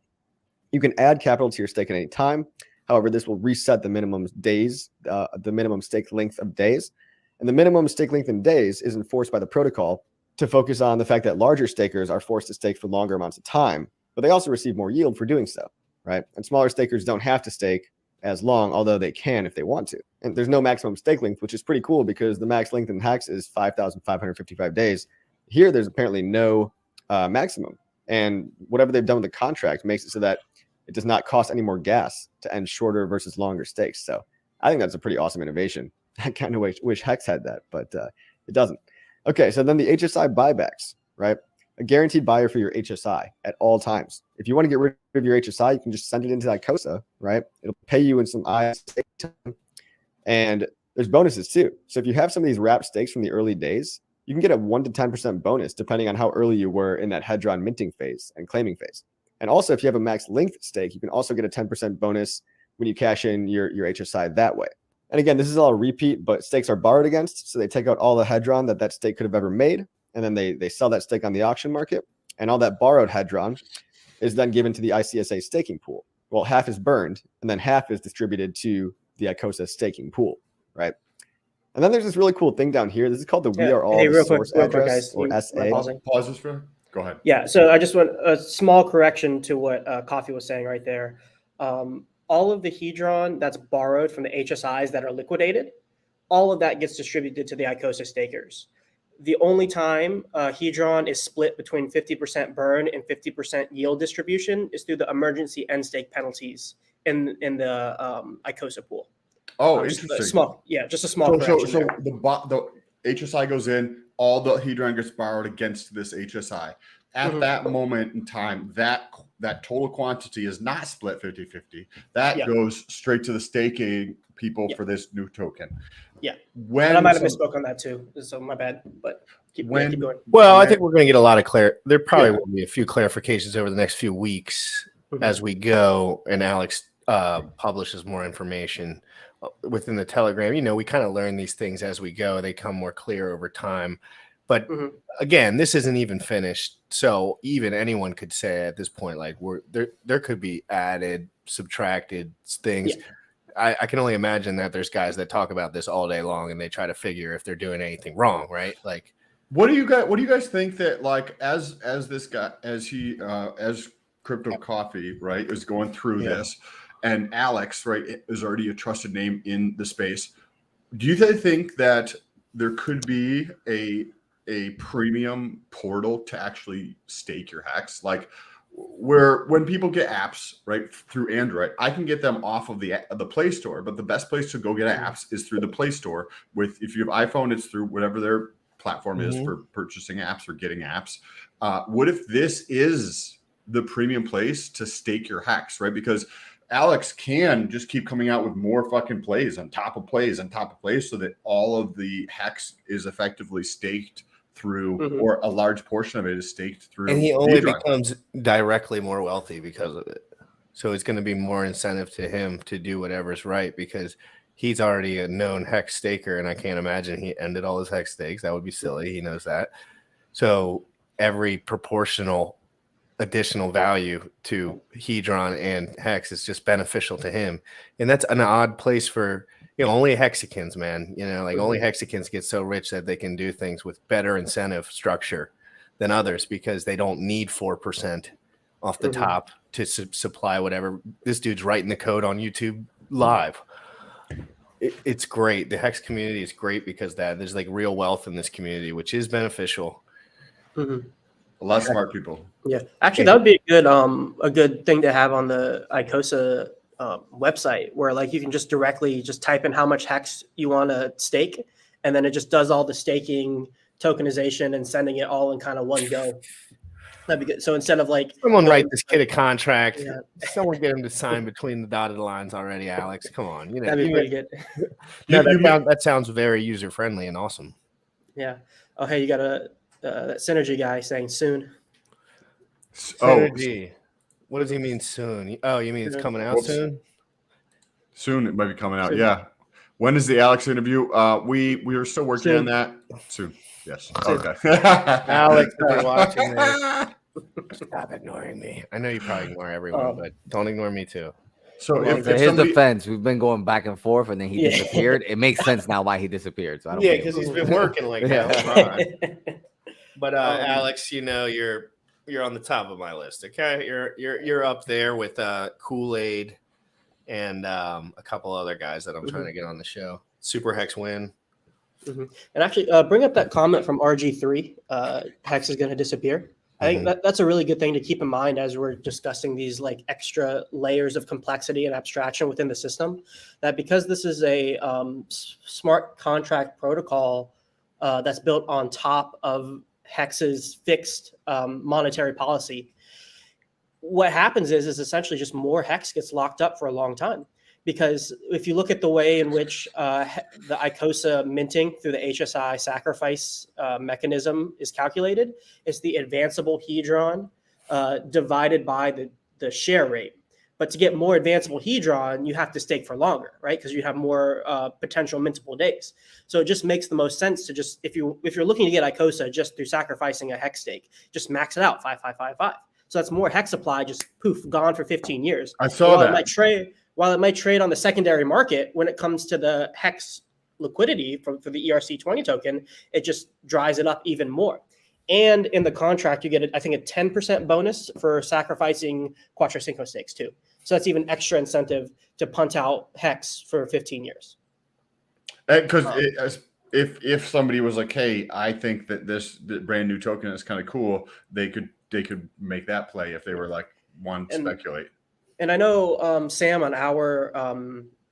You can add capital to your stake at any time. However, this will reset the minimum days, the minimum stake length of days. And the minimum stake length in days is enforced by the protocol to focus on the fact that larger stakers are forced to stake for longer amounts of time, but they also receive more yield for doing so. Right? And smaller stakers don't have to stake as long, although they can if they want to. And there's no maximum stake length, which is pretty cool because the max length in Hex is 5,555 days. Here, there's apparently no maximum. And whatever they've done with the contract makes it so that it does not cost any more gas to end shorter versus longer stakes. So I think that's a pretty awesome innovation. I kind of wish Hex had that, but it doesn't. Okay, so then the HSI buybacks, right? A guaranteed buyer for your HSI at all times. If you want to get rid of your HSI, you can just send it into Icosa, right? It'll pay you in some IS time. And there's bonuses too. So if you have some of these wrapped stakes from the early days, you can get a 1 to 10% bonus depending on how early you were in that Hedron minting phase and claiming phase. And also, if you have a max length stake, you can also get a 10% bonus when you cash in your HSI that way. And again, this is all a repeat, but stakes are borrowed against. So they take out all the Hedron that stake could have ever made. And then they sell that stake on the auction market. And all that borrowed Hedron is then given to the ICSA staking pool. Well, half is burned, and then half is distributed to the Icosa staking pool, right? And then there's this really cool thing down here. This is called the We Are All the Source Address, or SA. Pause this for. Go ahead. Yeah, so I just want a small correction to what Coffee was saying right there. All of the Hedron that's borrowed from the HSIs that are liquidated, all of that gets distributed to the Icosa stakers. The only time Hedron is split between 50% burn and 50% yield distribution is through the emergency end stake penalties in the Icosa pool. Oh, Just interesting. Just a small correction. So there. the HSI goes in, all the Hedron gets borrowed against this HSI. At that moment in time, that total quantity is not split 50-50. That goes straight to the staking people for this new token. Yeah. When and I might have misspoke on that too, so my bad. But keep going. Well, I think we're going to get a lot of there probably will be a few clarifications over the next few weeks as we go, and Alex publishes more information within the Telegram. You know, we kind of learn these things as we go. They come more clear over time. But Mhm. again, this isn't even finished. So even anyone could say at this point, like there could be added, subtracted things. Yeah. I can only imagine that there's guys that talk about this all day long and they try to figure if they're doing anything wrong, right? Like, What do you guys think that, like, as this guy, as Crypto Coffee, right, is going through this, and Alex, right, is already a trusted name in the space. Do you think that there could be a premium portal to actually stake your hex, like where when people get apps right through Android, I can get them off of the Play Store, but the best place to go get apps is through the Play Store. If you have iPhone, it's through whatever their platform is for purchasing apps or getting apps. What if this is the premium place to stake your hex, right? Because Alex can just keep coming out with more fucking plays on top of plays on top of plays, so that all of the hex is effectively staked through, or a large portion of it is staked through. and he only Hedron. becomes directly more wealthy because of it. So it's going to be more incentive to him to do whatever's right, because he's already a known hex staker, and I can't imagine he ended all his hex stakes. That would be silly. He knows that. So every proportional additional value to Hedron and hex is just beneficial to him. And that's an odd place for, only Hexicans, man. Like only Hexicans get so rich that they can do things with better incentive structure than others, because they don't need 4% off the top to supply whatever. This dude's writing the code on YouTube live. It's great. The hex community is great because there's like real wealth in this community, which is beneficial. A lot of smart people. Yeah, actually, that would be a good thing to have on the Icosa website, where like you can just directly just type in how much hex you want to stake, and then it just does all the staking, tokenization, and sending it all in kind of one go. That'd be good. So instead of like Someone write this kid a contract. Yeah. Someone get him to sign between the dotted lines already, Alex. Come on. that'd be pretty good. No, that sounds very user friendly and awesome. Yeah. Oh, hey, you got that synergy guy saying soon. Synergy. What does he mean soon? Oh, you mean it's coming out soon? Soon it might be coming out. Soon. Yeah. When is the Alex interview? We are still working Soon. on that. Soon. Yes. Soon. Okay. Alex, if you're watching this, stop ignoring me. I know you probably ignore everyone, but don't ignore me too. So In his defense, we've been going back and forth, and then he disappeared. It makes sense now why he disappeared. So I don't blame because him. he's been working like that. But Alex, you're on the top of my list. Okay, you're up there with Kool-Aid and a couple other guys that I'm trying to get on the show. Super Hex win. And actually, bring up that comment from RG3. Hex is going to disappear. I think that's a really good thing to keep in mind as we're discussing these like extra layers of complexity and abstraction within the system. That because this is a smart contract protocol that's built on top of Hex's fixed monetary policy, what happens is essentially just more Hex gets locked up for a long time. Because if you look at the way in which the Icosa minting through the HSI sacrifice mechanism is calculated, it's the advanceable Hedron divided by the share rate. But to get more advanceable Hedron, you have to stake for longer, right? Because you have more potential mintable days. So it just makes the most sense to just, if you're looking to get Icosa just through sacrificing a Hex stake, just max it out 5. So that's more Hex supply, just poof, gone for 15 years. I saw that. While it might trade on the secondary market, when it comes to the Hex liquidity for the ERC20 token, it just dries it up even more. And in the contract, you get, I think, a 10% bonus for sacrificing Quattro Cinco stakes too. So that's even extra incentive to punt out Hex for 15 years. Because if somebody was like, hey, I think that this brand new token is kind of cool, they could make that play if they were like, speculate. And I know, Sam, on our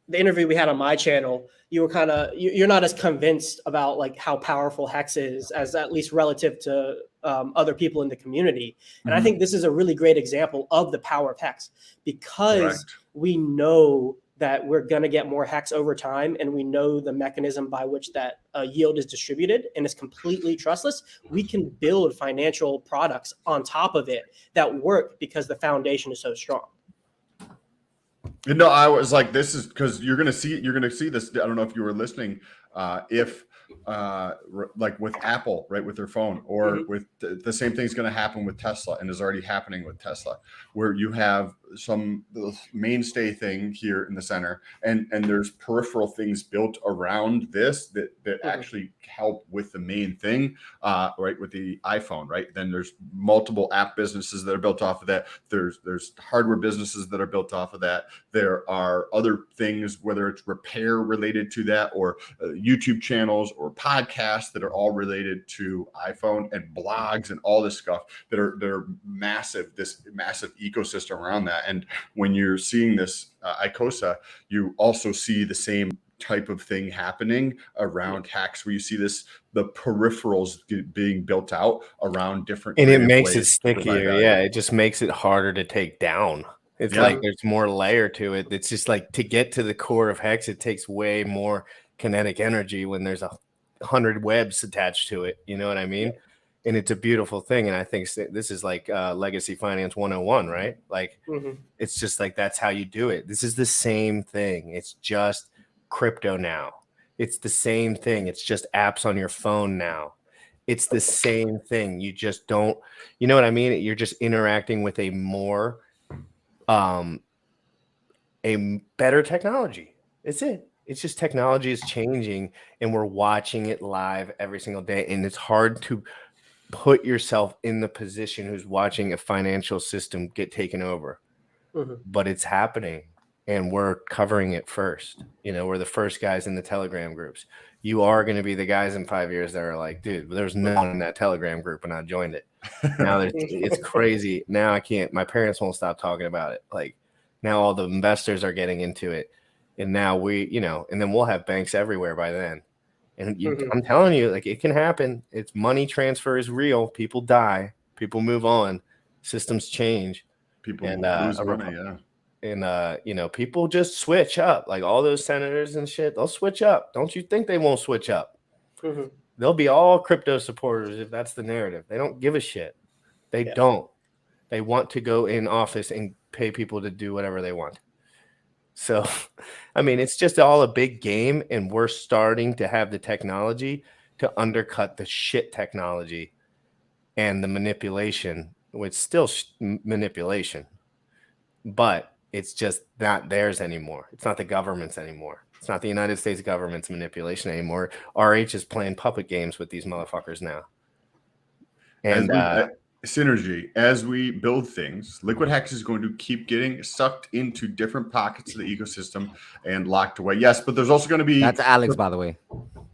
the interview we had on my channel, you were you're not as convinced about like how powerful Hex is as at least relative to other people in the community. And I think this is a really great example of the power of Hex, because we know that we're going to get more Hex over time, and we know the mechanism by which that yield is distributed, and it's completely trustless. We can build financial products on top of it that work because the foundation is so strong. No, I was like, this is because you're gonna see this. I don't know if you were listening. If like with Apple, right, with their phone, or with the same thing's going to happen with Tesla, and is already happening with Tesla, where you have some mainstay thing here in the center, and there's peripheral things built around this that actually help with the main thing, right, with the iPhone, right? Then there's multiple app businesses that are built off of that. There's hardware businesses that are built off of that. There are other things, whether it's repair related to that, or YouTube channels or podcasts that are all related to iPhone, and blogs and all this stuff that are massive, this massive ecosystem around that. And when you're seeing this Icosa, you also see the same type of thing happening around hacks, where you see the peripherals being built out around different, and it makes it stickier. Yeah, it just makes it harder to take down. It's like there's more layer to it. It's just like, to get to the core of hex, it takes way more kinetic energy when there's 100 webs attached to it. You know what I mean? And it's a beautiful thing. And I think this is like legacy finance 101, right? Like, it's just like, that's how you do it. This is the same thing. It's just crypto now. It's the same thing. It's just apps on your phone now. It's the same thing. You just don't, you know what I mean? You're just interacting with a more, a better technology. It's it. It's just technology is changing, and we're watching it live every single day. And it's hard to put yourself in the position who's watching a financial system get taken over, but it's happening, and we're covering it first. You know, we're the first guys in the Telegram groups. You are going to be the guys in 5 years that are like, dude, there's no one in that Telegram group, and I joined it. Now it's crazy. Now I can't, my parents won't stop talking about it. Like, now all the investors are getting into it. And now we, you know, and then we'll have banks everywhere by then. And I'm telling you, like, it can happen. It's money transfer is real. People die. People move on. Systems change. People lose money, And, you know, people just switch up. Like, all those senators and shit, they'll switch up. Don't you think they won't switch up? They'll be all crypto supporters if that's the narrative. They don't give a shit. They don't. They want to go in office and pay people to do whatever they want. So, I mean, it's just all a big game, and we're starting to have the technology to undercut the shit technology and the manipulation, which still manipulation, but it's just not theirs anymore. It's not the government's anymore. It's not the United States government's manipulation anymore. RH is playing puppet games with these motherfuckers now. And synergy, as we build things, Liquid Hex is going to keep getting sucked into different pockets of the ecosystem and locked away. Yes, but there's also going to be, that's Alex, by the way.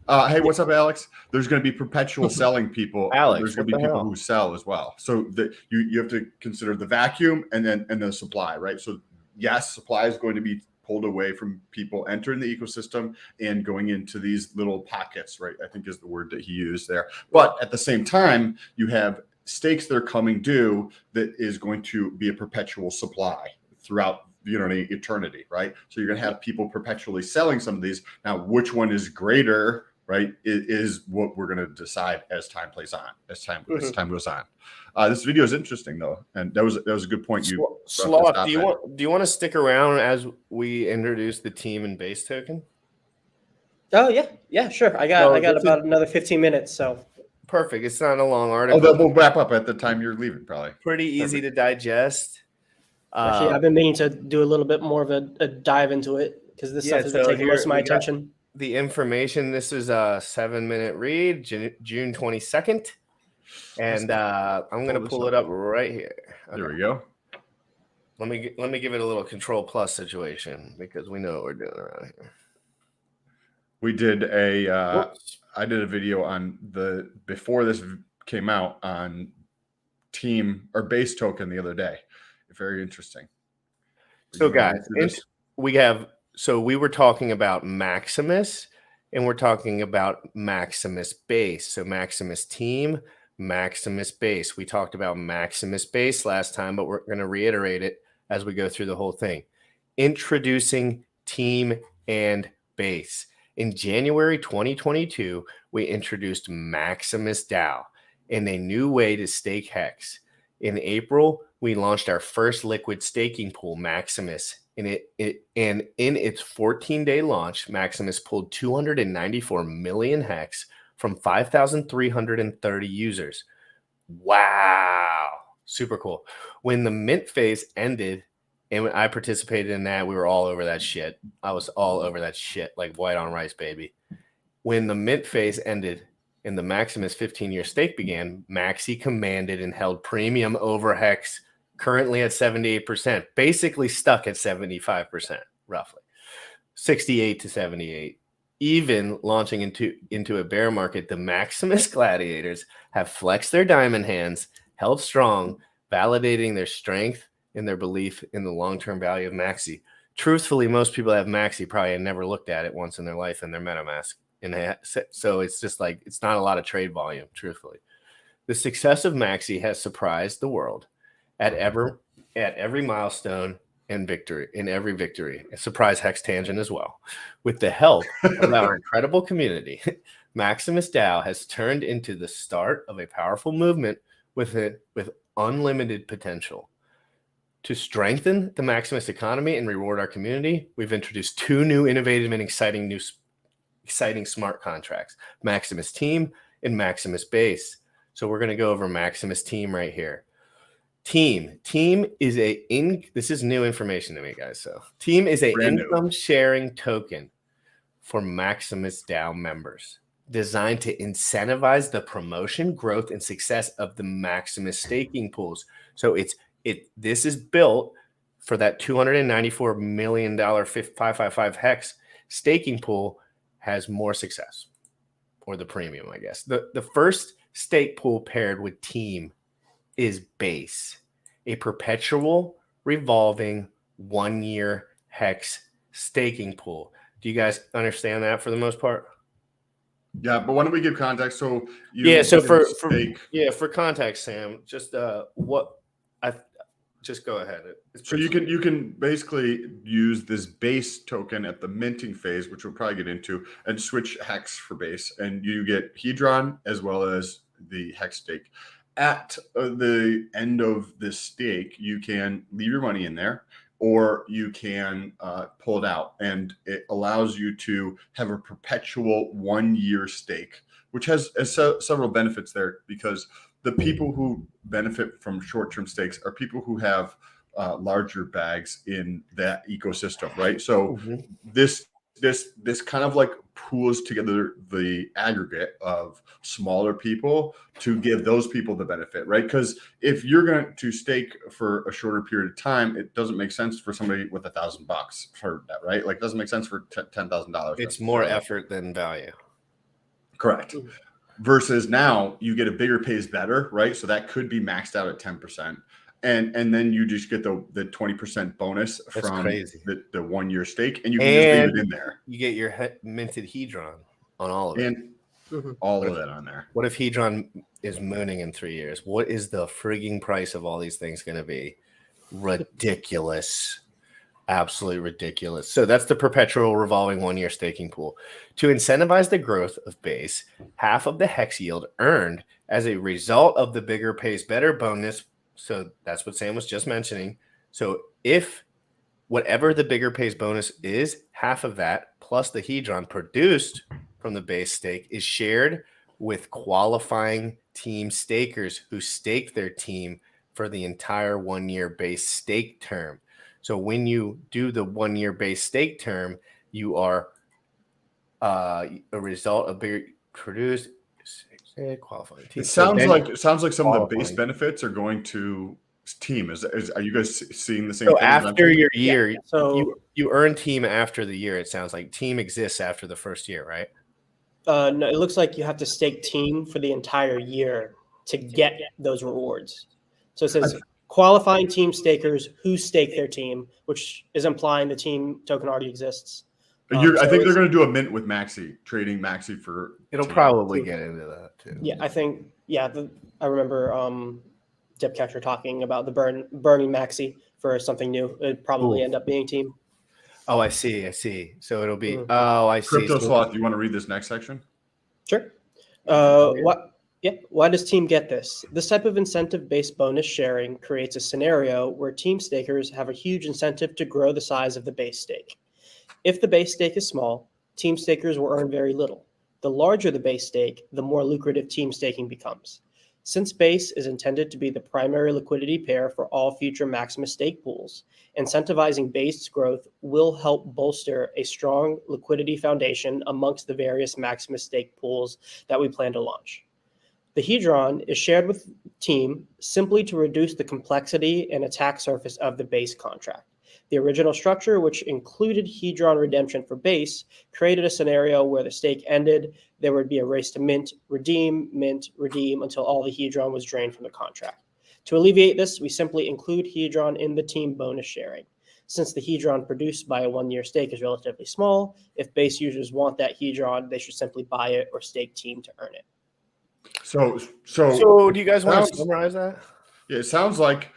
Hey, what's up, Alex? There's going to be perpetual selling people. Alex, there's going to be people who sell as well. So you have to consider the vacuum and the supply, right? So yes, supply is going to be pulled away from people entering the ecosystem and going into these little pockets, right? I think is the word that he used there. But at the same time, you have stakes that are coming due that is going to be a perpetual supply throughout, you know, eternity, right? So you're going to have people perpetually selling some of these. Now, which one is greater, right, is what we're going to decide as time plays on, as time goes on. This video is interesting though, and that was a good point. Sloth, do you want to stick around as we introduce the team and base token? Oh yeah, sure. I got about another 15 minutes, so. Perfect. It's not a long article. Oh, we'll wrap up at the time you're leaving, probably. Pretty easy to digest. Actually, I've been meaning to do a little bit more of a dive into it, because this stuff has been taking most of my attention. The information, this is a 7-minute read, June 22nd. And I'm going to pull it up right here. Okay. There we go. Let me give it a little control plus situation, because we know what we're doing around here. We did I did a video on before this came out on team or base token the other day. Very interesting. So guys, we were talking about Maximus, and we're talking about Maximus base. So Maximus team, Maximus base. We talked about Maximus base last time, but we're going to reiterate it as we go through the whole thing. Introducing team and base. In January 2022, we introduced Maximus DAO in a new way to stake Hex. In April, we launched our first liquid staking pool, Maximus. And in its 14-day launch, Maximus pulled 294 million Hex from 5,330 users. Wow. Super cool. When the mint phase ended, and when I participated in that, we were all over that shit. I was all over that shit, like white on rice, baby. When the mint phase ended and the Maximus 15-year stake began, Maxi commanded and held premium over Hex, currently at 78%, basically stuck at 75%, roughly 68 to 78. Even launching into a bear market, the Maximus gladiators have flexed their diamond hands, held strong, validating their strength and their belief in the long-term value of Maxi. Truthfully, most people that have Maxi probably have never looked at it once in their life in their MetaMask. So it's just like, it's not a lot of trade volume, truthfully. The success of Maxi has surprised the world at every milestone and victory, in every victory. A surprise Hex Tangent as well. With the help of our incredible community, Maximus DAO has turned into the start of a powerful movement with unlimited potential. To strengthen the Maximus economy and reward our community, we've introduced 2 new innovative and exciting smart contracts, Maximus Team and Maximus Base. So we're going to go over Maximus Team right here. Team is this is new information to me, guys. So Team is a income sharing token for Maximus DAO members, designed to incentivize the promotion, growth, and success of the Maximus staking pools. So this is built for that $294 million 555 Hex staking pool has more success, or the premium, I guess. The first stake pool paired with Team is Base, a perpetual revolving 1-year Hex staking pool. Do you guys understand that for the most part? Yeah, but why don't we give context? So for context, Sam, just just go ahead. So you can basically use this Base token at the minting phase, which we'll probably get into, and switch Hex for Base, and you get Hedron as well as the Hex stake. At the end of this stake, you can leave your money in there, or you can pull it out, and it allows you to have a perpetual 1-year stake, which has several benefits there, because the people who benefit from short-term stakes are people who have larger bags in that ecosystem, right? So this kind of like pools together the aggregate of smaller people to give those people the benefit, right? Because if you're going to stake for a shorter period of time, it doesn't make sense for somebody with $1,000 for that, right? Like, it doesn't make sense for $10,000. It's more effort than value. Correct. Versus now you get a bigger pays better, right? So that could be maxed out at 10%. And then you just get the 20% bonus from the 1-year stake, and you can just leave it in there. You get your minted Hedron on all of it. And all of that on there. What if Hedron is mooning in 3 years? What is the frigging price of all these things going to be? Ridiculous. Absolutely ridiculous. So that's the perpetual revolving 1-year staking pool. To incentivize the growth of Base, half of the Hex yield earned as a result of the bigger pays better bonus. So that's what Sam was just mentioning. So if whatever the bigger pays bonus is, half of that plus the Hedron produced from the Base stake is shared with qualifying team stakers who stake their team for the entire 1-year Base stake term. So when you do the 1-year Base stake term, you are a result of bigger produced qualifying team. It sounds like some of the Base benefits are going to Team. Are you guys seeing the same thing? After your year, you earn Team after the year. It sounds like Team exists after the first year, right? No, it looks like you have to stake Team for the entire year to get those rewards. So it says qualifying team stakers who stake their team, which is implying the team token already exists. I think they're going to do a mint with Maxi, trading Maxi for. It'll probably get into that too. Yeah, I think. Yeah, I remember Depcatcher talking about the burning Maxi for something new. It'd probably end up being Team. Oh, I see. So it'll be. Oh, I see. Crypto Sloth, do you want to read this next section? Sure. Why does Team get this? This type of incentive-based bonus sharing creates a scenario where team stakers have a huge incentive to grow the size of the base stake. If the base stake is small, team stakers will earn very little. The larger the base stake, the more lucrative team staking becomes. Since Base is intended to be the primary liquidity pair for all future Maximus stake pools, incentivizing Base growth will help bolster a strong liquidity foundation amongst the various Maximus stake pools that we plan to launch. The Hedron is shared with Team simply to reduce the complexity and attack surface of the Base contract. The original structure, which included Hedron redemption for Base, created a scenario where the stake ended, there would be a race to mint, redeem, until all the Hedron was drained from the contract. To alleviate this, we simply include Hedron in the Team bonus sharing. Since the Hedron produced by a 1-year stake is relatively small, if Base users want that Hedron, they should simply buy it or stake Team to earn it. So do you guys want to summarize that? Yeah, it sounds like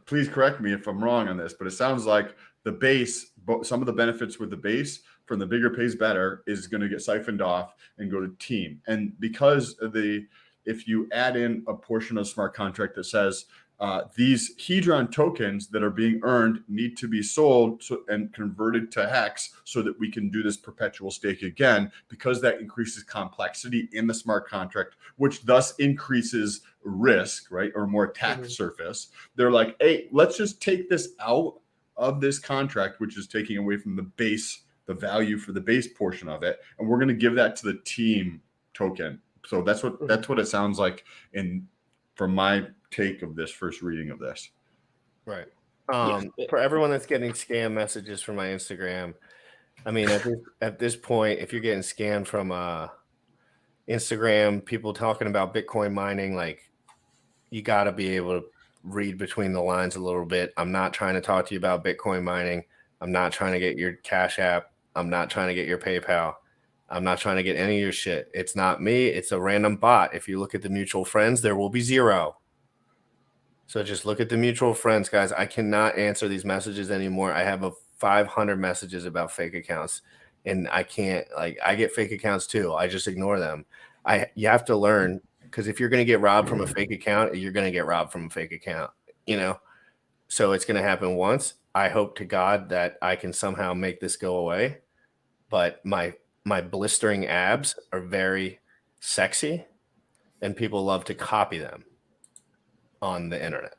please correct me if I'm wrong on this, but it sounds like the Base, some of the benefits with the Base from the bigger pays better is going to get siphoned off and go to Team. And because if you add in a portion of smart contract that says these Hedron tokens that are being earned need to be sold and converted to Hex so that we can do this perpetual stake again, because that increases complexity in the smart contract, which thus increases risk, right? Or more attack surface. They're like, hey, let's just take this out of this contract, which is taking away from the Base, the value for the Base portion of it. And we're going to give that to the Team token. So that's what it sounds like from my take of this first reading of this. Right. For everyone that's getting scam messages from my Instagram, I mean, at this point, if you're getting scammed from Instagram, people talking about Bitcoin mining, like, you got to be able to read between the lines a little bit. I'm not trying to talk to you about Bitcoin mining. I'm not trying to get your Cash App. I'm not trying to get your PayPal. I'm not trying to get any of your shit. It's not me. It's a random bot. If you look at the mutual friends, there will be 0. So just look at the mutual friends, guys. I cannot answer these messages anymore. I have 500 messages about fake accounts, and I can't, I get fake accounts too. I just ignore them. You have to learn, because if you're going to get robbed from a fake account, you're going to get robbed from a fake account, So it's going to happen once. I hope to God that I can somehow make this go away. But my blistering abs are very sexy, and people love to copy them on the internet.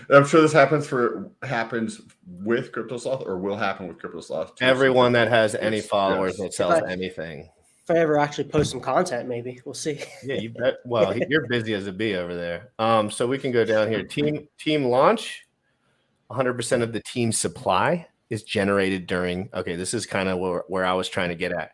I'm sure this happens with CryptoSloth, or will happen with CryptoSloth too. Everyone that has any followers that sells anything. If I ever actually post some content, maybe we'll see. Yeah, you bet. Well, you're busy as a bee over there. So we can go down here. Team launch. 100% of the team supply is generated during. Okay, this is kind of where I was trying to get at.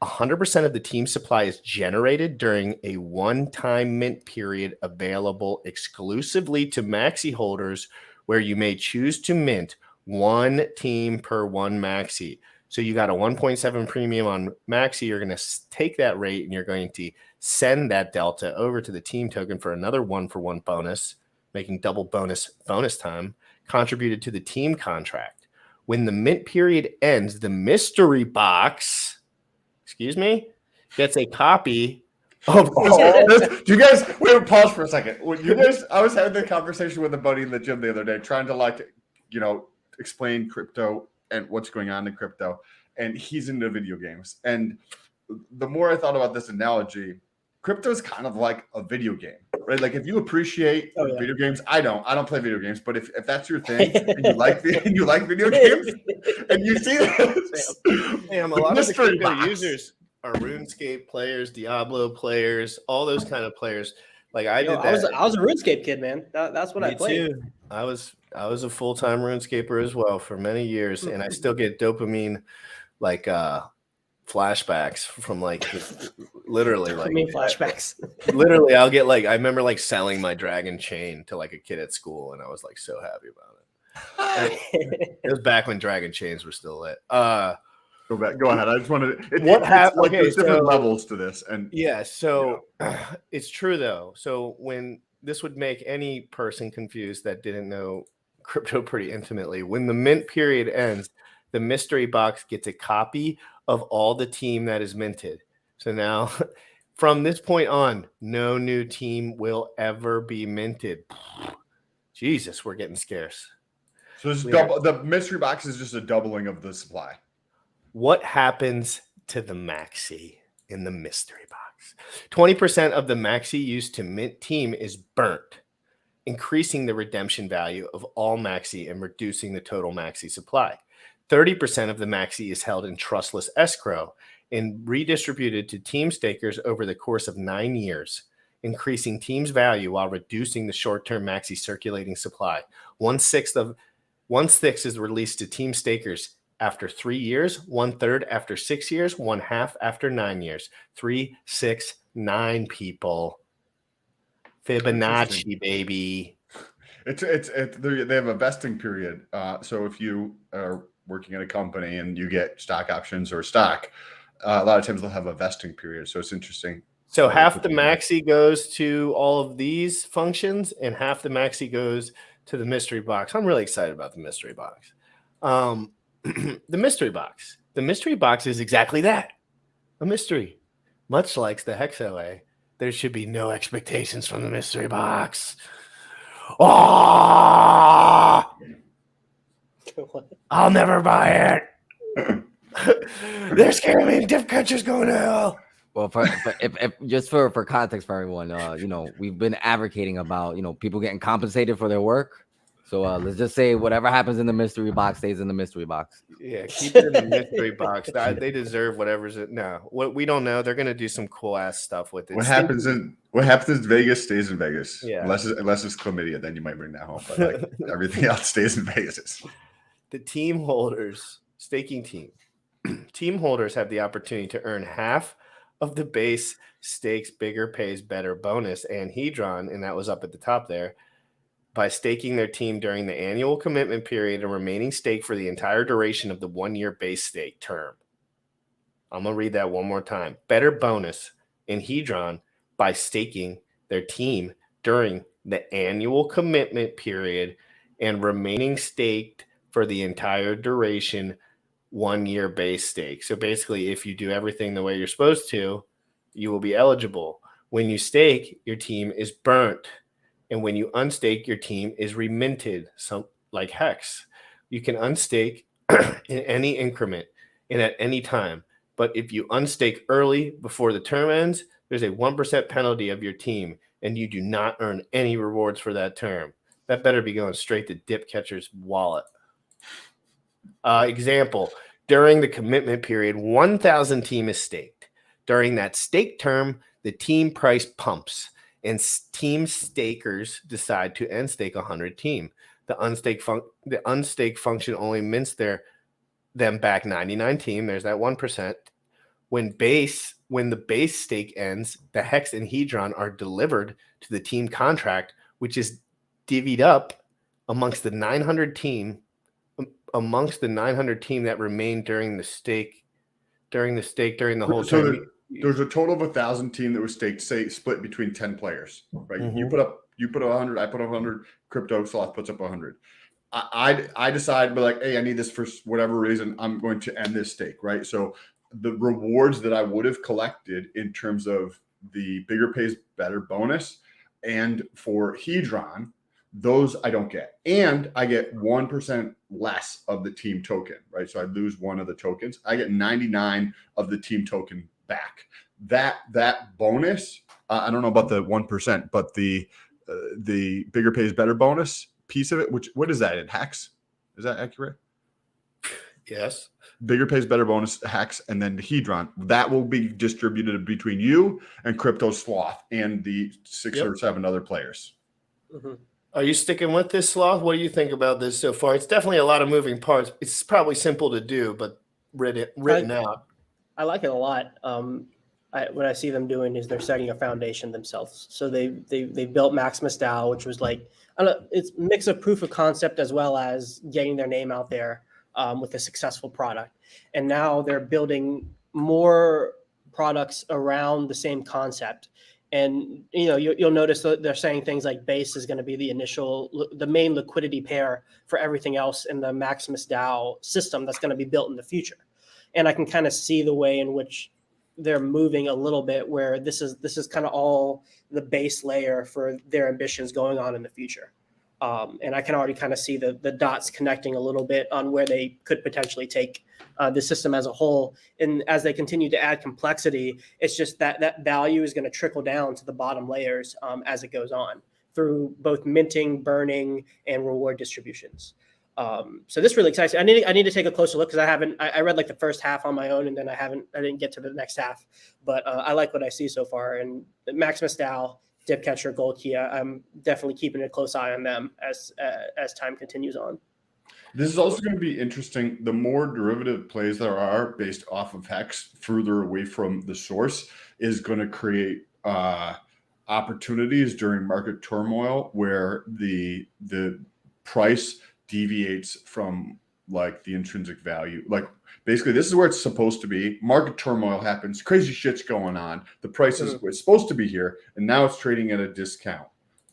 100% of the team supply is generated during a one-time mint period available exclusively to Maxi holders, where you may choose to mint one team per one Maxi. So you got a 1.7 premium on Maxi. You're going to take that rate and you're going to send that delta over to the team token for another 1-for-1 bonus, making double bonus time contributed to the team contract. When the mint period ends, the mystery box, gets a copy of all. Do you guys wait? Pause for a second. I was having the conversation with a buddy in the gym the other day, trying to explain crypto and what's going on in crypto, and he's into video games. And the more I thought about this analogy, crypto is kind of like a video game, right? Like, if you appreciate video games, I don't play video games, but if that's your thing and you like video games and you see this, damn, a lot of the crypto users are RuneScape players, Diablo players, all those kind of players. Like I was a RuneScape kid, man. That's what I played. Too. I was a full-time RuneScaper as well for many years, and I still get dopamine flashbacks from literally flashbacks. Literally, I'll get I remember selling my dragon chain to a kid at school, and I was so happy about it. It was back when dragon chains were still lit. Go ahead. I just wanted what happened. There's different levels to this, and it's true though. So when this would make any person confused that didn't know crypto pretty intimately, when the mint period ends, the mystery box gets a copy of all the team that is minted. So now, from this point on, no new team will ever be minted. Jesus, we're getting scarce. So this the mystery box is just a doubling of the supply. What happens to the maxi in the mystery box? 20% of the maxi used to mint team is burnt, increasing the redemption value of all maxi and reducing the total maxi supply. 30% of the maxi is held in trustless escrow and redistributed to team stakers over the course of 9 years, increasing team's value while reducing the short-term maxi circulating supply. One-sixth is released to team stakers after 3 years, 1/3 after 6 years, 1/2 after 9 years. 3, 6, 9 people. Fibonacci, baby. They have a vesting period. So if you are working at a company and you get stock options or stock, a lot of times they'll have a vesting period. So it's interesting. So half the maxi goes to all of these functions and half the maxi goes to the mystery box. I'm really excited about the mystery box. The mystery box. The mystery box is exactly that, a mystery. Much like the Hex OA, there should be no expectations from the mystery box. Oh! I'll never buy it. They're scaring me. Dip catcher's going to hell. Well, for context for everyone, we've been advocating about people getting compensated for their work. So let's just say whatever happens in the mystery box stays in the mystery box. Yeah, keep it in the mystery box. They deserve whatever's it. No, what we don't know. They're gonna do some cool ass stuff with it. What happens in Vegas stays in Vegas. Yeah. Unless it's chlamydia, then you might bring that home. But like, everything else stays in Vegas. The team holders, staking team holders have the opportunity to earn half of the base stakes bigger pays better bonus and Hedron, and that was up at the top there, by staking their team during the annual commitment period and remaining stake for the entire duration of the 1-year base stake term. I'm going to read that one more time. Better bonus in Hedron by staking their team during the annual commitment period and remaining staked for the entire duration 1-year base stake. So basically, if you do everything the way you're supposed to, you will be eligible. When you stake, your team is burnt. And when you unstake, your team is reminted, some like Hex. You can unstake in any increment and at any time. But if you unstake early before the term ends, there's a 1% penalty of your team, and you do not earn any rewards for that term. That better be going straight to Dip Catcher's wallet. Example, during the commitment period, 1,000 team is staked. During that stake term, the team price pumps, and team stakers decide to end stake 100 team. The unstake function only mints them back 99 team. There's that 1%. When the base stake ends, the Hex and Hedron are delivered to the team contract, which is divvied up amongst the 900 team that remained during the whole term. There's a total of 1,000 team that was staked, say, split between 10 players, right? Mm-hmm. You put up 100, I put up 100, Crypto Sloth puts up 100. I decide, but like, hey, I need this for whatever reason. I'm going to end this stake, right? So the rewards that I would have collected in terms of the bigger pays better bonus and for Hedron, those I don't get. And I get 1% less of the team token, right? So I lose one of the tokens. I get 99 of the team token back. That bonus, I don't know about the 1%, but the bigger pays better bonus piece of it, what is that in Hex? Is that accurate? Yes. Bigger pays better bonus Hex, and then the Hedron, that will be distributed between you and Crypto Sloth and the 6 or 7 other players. Mm-hmm. Are you sticking with this, Sloth? What do you think about this so far? It's definitely a lot of moving parts. It's probably simple to do, but written out. I like it a lot. What I see them doing is they're setting a foundation themselves. So they built Maximus DAO, which was like, it's a mix of proof of concept as well as getting their name out there with a successful product. And now they're building more products around the same concept. And you'll notice that they're saying things like Base is going to be the main liquidity pair for everything else in the Maximus DAO system that's going to be built in the future. And I can kind of see the way in which they're moving a little bit, where this is kind of all the base layer for their ambitions going on in the future. And I can already kind of see the dots connecting a little bit on where they could potentially take the system as a whole. And as they continue to add complexity, it's just that value is going to trickle down to the bottom layers as it goes on through both minting, burning, and reward distributions. So this really excites me. I need to take a closer look because I read like the first half on my own, and then I didn't get to the next half. But I like what I see so far. And Maximus DAO, Dipcatcher, Gold Key, I'm definitely keeping a close eye on them as time continues on. This is also going to be interesting. The more derivative plays there are based off of Hex further away from the source is going to create opportunities during market turmoil where the price deviates from like the intrinsic value. Like basically this is where it's supposed to be. Market turmoil happens, crazy shit's going on. The price is supposed to be here, and now it's trading at a discount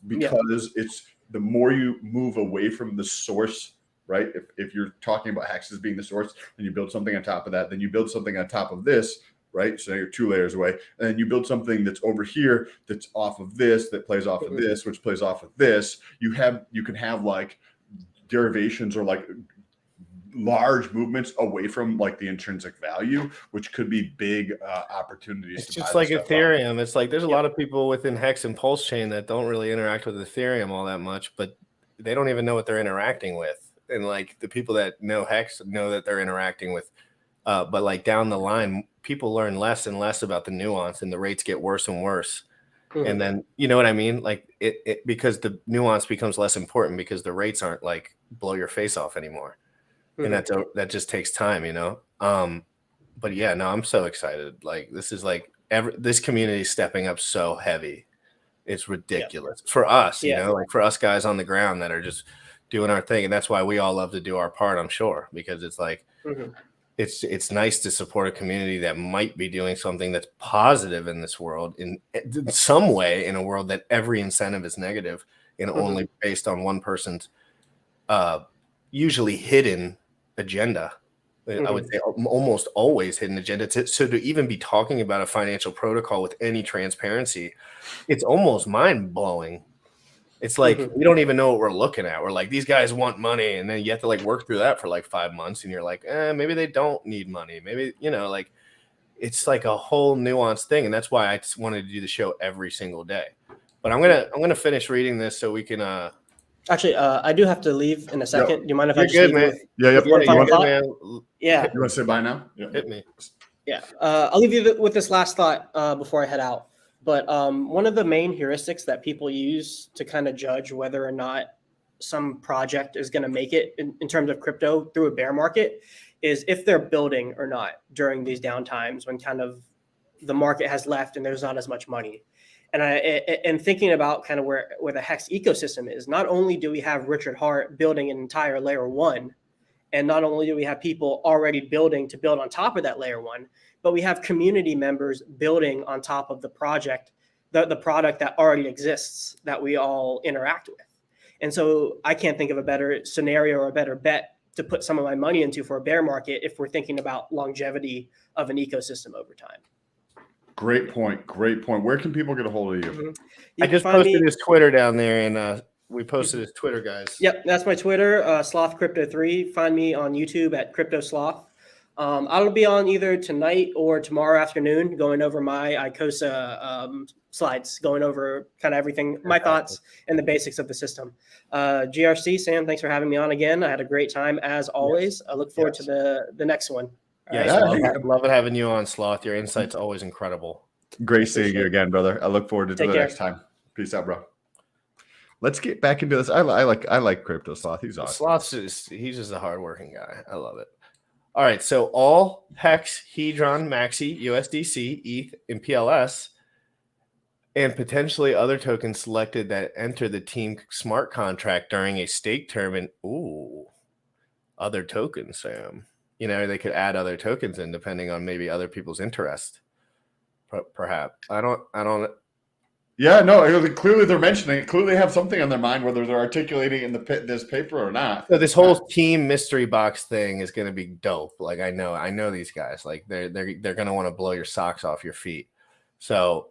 because it's the more you move away from the source, right? If you're talking about Hex as being the source, and you build something on top of that, then you build something on top of this, right? So you're 2 layers away, and then you build something that's over here that's off of this, that plays off of this, which plays off of this. You can have like derivations or like large movements away from like the intrinsic value, which could be big opportunities. It's just like Ethereum. It's like there's a lot of people within Hex and Pulse Chain that don't really interact with Ethereum all that much, but they don't even know what they're interacting with. And like the people that know Hex know that they're interacting with, but like down the line, people learn less and less about the nuance, and the rates get worse and worse. And then, you know what I mean? Like it because the nuance becomes less important because the rates aren't like blow your face off anymore. And that just takes time, you know? But yeah, no, I'm so excited. Like this is like this community is stepping up so heavy. It's ridiculous for us, you know, like for us guys on the ground that are just doing our thing. And that's why we all love to do our part, I'm sure, because it's like, it's nice to support a community that might be doing something that's positive in this world in some way, in a world that every incentive is negative and only based on one person's usually hidden agenda. I would say almost always hidden agenda. So to even be talking about a financial protocol with any transparency, it's almost mind blowing. It's like we don't even know what we're looking at. We're like, these guys want money, and then you have to like work through that for like 5 months, and you're like, maybe they don't need money. Maybe, you know, like it's like a whole nuanced thing, and that's why I just wanted to do the show every single day. But I'm gonna finish reading this so we can. Actually, I do have to leave in a second. Do you mind if I just good, leave man. with You final thought? want to say bye now? Hit me. Yeah, I'll leave you with this last thought before I head out. But one of the main heuristics that people use to kind of judge whether or not some project is going to make it in terms of crypto through a bear market is if they're building or not during these down times when kind of the market has left and there's not as much money. And thinking about kind of where the Hex ecosystem is, not only do we have Richard Hart building an entire layer 1, and not only do we have people already building to build on top of that layer 1, but we have community members building on top of the project, the product that already exists that we all interact with. And so I can't think of a better scenario or a better bet to put some of my money into for a bear market if we're thinking about longevity of an ecosystem over time. Great point. Great point. Where can people get a hold of you? I just posted his Twitter down there, and we posted his Twitter, guys. Yep, that's my Twitter, Sloth Crypto 3. Find me on YouTube at Crypto Sloth. I'll be on either tonight or tomorrow afternoon going over my Icosa slides, going over kind of everything, my thoughts and the basics of the system. GRC, Sam, thanks for having me on again. I had a great time as always. I look forward to the next one. Love it having you on, Sloth. Your insight's always incredible. Great seeing you again, brother. I look forward to the next time. Peace out, bro. Let's get back into this. I like Crypto Sloth. He's awesome. He's just a hardworking guy. I love it. All right, so all Hex, Hedron, Maxi, USDC, ETH, and PLS, and potentially other tokens selected that enter the team smart contract during a stake term. And other tokens, Sam. You know, they could add other tokens in depending on maybe other people's interest. Perhaps I don't. Yeah, no. Clearly, they're mentioning it. Clearly, have something on their mind, whether they're articulating in this paper or not. So this whole team mystery box thing is going to be dope. Like I know these guys. Like they're going to want to blow your socks off your feet. So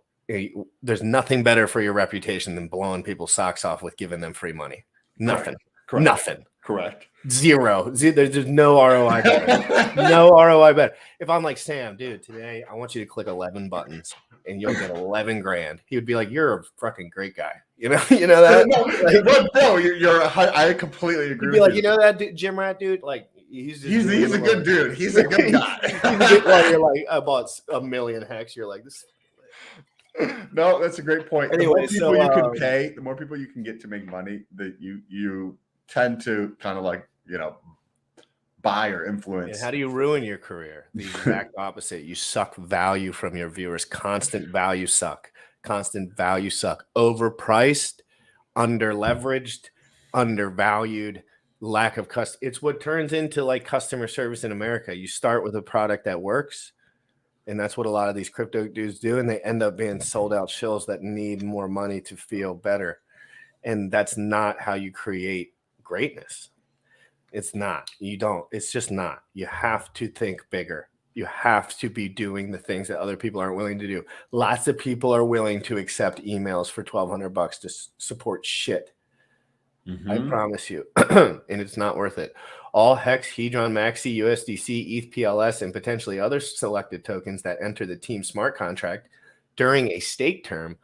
there's nothing better for your reputation than blowing people's socks off with giving them free money. Nothing. Correct. Nothing. Correct. Zero. There's no ROI bet. No ROI bet. If I'm like, Sam, dude, today I want you to click 11 buttons and you'll get 11 grand. He would be like, you're a fucking great guy. You know that? No, bro, I completely agree. He'd be with like, you know that gym rat dude? Like, he's a good dude. He's a good guy. You're like, I bought a million hex. You're like, this. No, that's a great point. Anyway, the more people you can pay, the more people you can get to make money, that you tend to kind of like, buy or influence. And how do you ruin your career? The exact opposite. You suck value from your viewers. Constant value suck. Constant value suck. Overpriced, under-leveraged, undervalued, lack of it's what turns into like customer service in America. You start with a product that works, and that's what a lot of these crypto dudes do, and they end up being sold out shills that need more money to feel better. And that's not how you create greatness. It's not. You don't. It's just not. You have to think bigger. You have to be doing the things that other people aren't willing to do. Lots of people are willing to accept emails for $1,200 to support shit. I promise you. And it's not worth it. All Hex, Hedron, Maxi, USDC, ETH, PLS, and potentially other selected tokens that enter the Team Smart contract during a stake term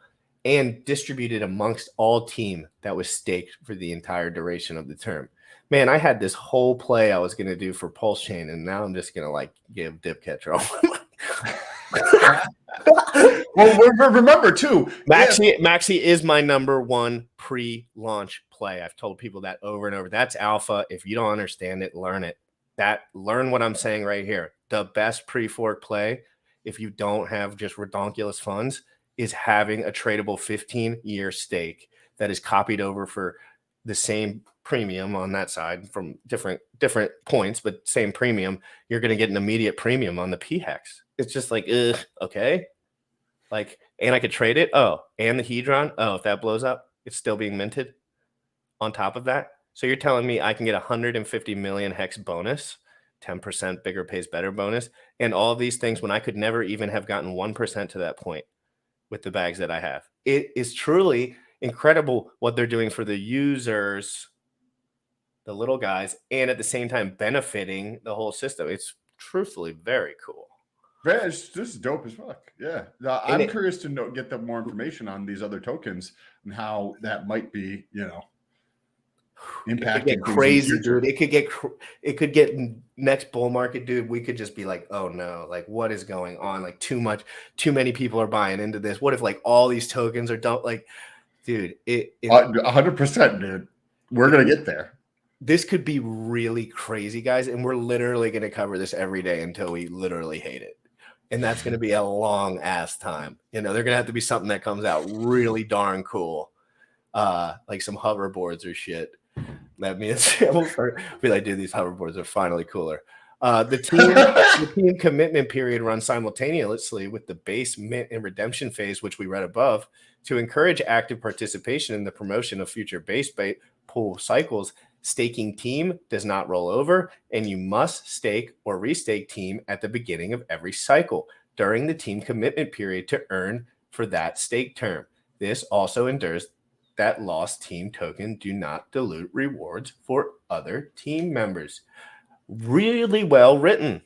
and distributed amongst all team that was staked for the entire duration of the term. Man, I had this whole play I was going to do for Pulse Chain, and now I'm just going to like give dip catcher all Well, remember too, Maxi is my number one pre-launch play. I've told people that over and over. That's alpha. If you don't understand it, learn it. Learn what I'm saying right here. The best pre-fork play, if you don't have just redonkulous funds, is having a tradable 15-year stake that is copied over for the same premium on that side from different points, but same premium. You're going to get an immediate premium on the P-Hex. It's just like, okay. Like, and I could trade it. Oh, and the Hedron. Oh, if that blows up, it's still being minted on top of that. So you're telling me I can get 150 million hex bonus, 10% bigger pays better bonus, and all of these things when I could never even have gotten 1% to that point with the bags that I have. It is truly incredible what they're doing for the users, the little guys, and at the same time benefiting the whole system. It's truthfully very cool. This is dope as fuck. Yeah. I'm curious to get more information on these other tokens and how that might be, impacting. It could get crazy, dude. It could get next bull market, dude. We could just be like, oh no, like what is going on? Like too many people are buying into this. What if like all these tokens are dumped? Like, dude, 100%, dude. We're gonna get there. This could be really crazy, guys, and we're literally going to cover this every day until we literally hate it. And that's going to be a long ass time. They're going to have to be something that comes out really darn cool, like some hoverboards or shit. That means we'll be like, dude, these hoverboards are finally cooler. The team commitment period runs simultaneously with the base, mint, and redemption phase, which we read above, to encourage active participation in the promotion of future base pool cycles. Staking team does not roll over, and you must stake or restake team at the beginning of every cycle during the team commitment period to earn for that stake term. This also endures that lost team token do not dilute rewards for other team members. Really well written.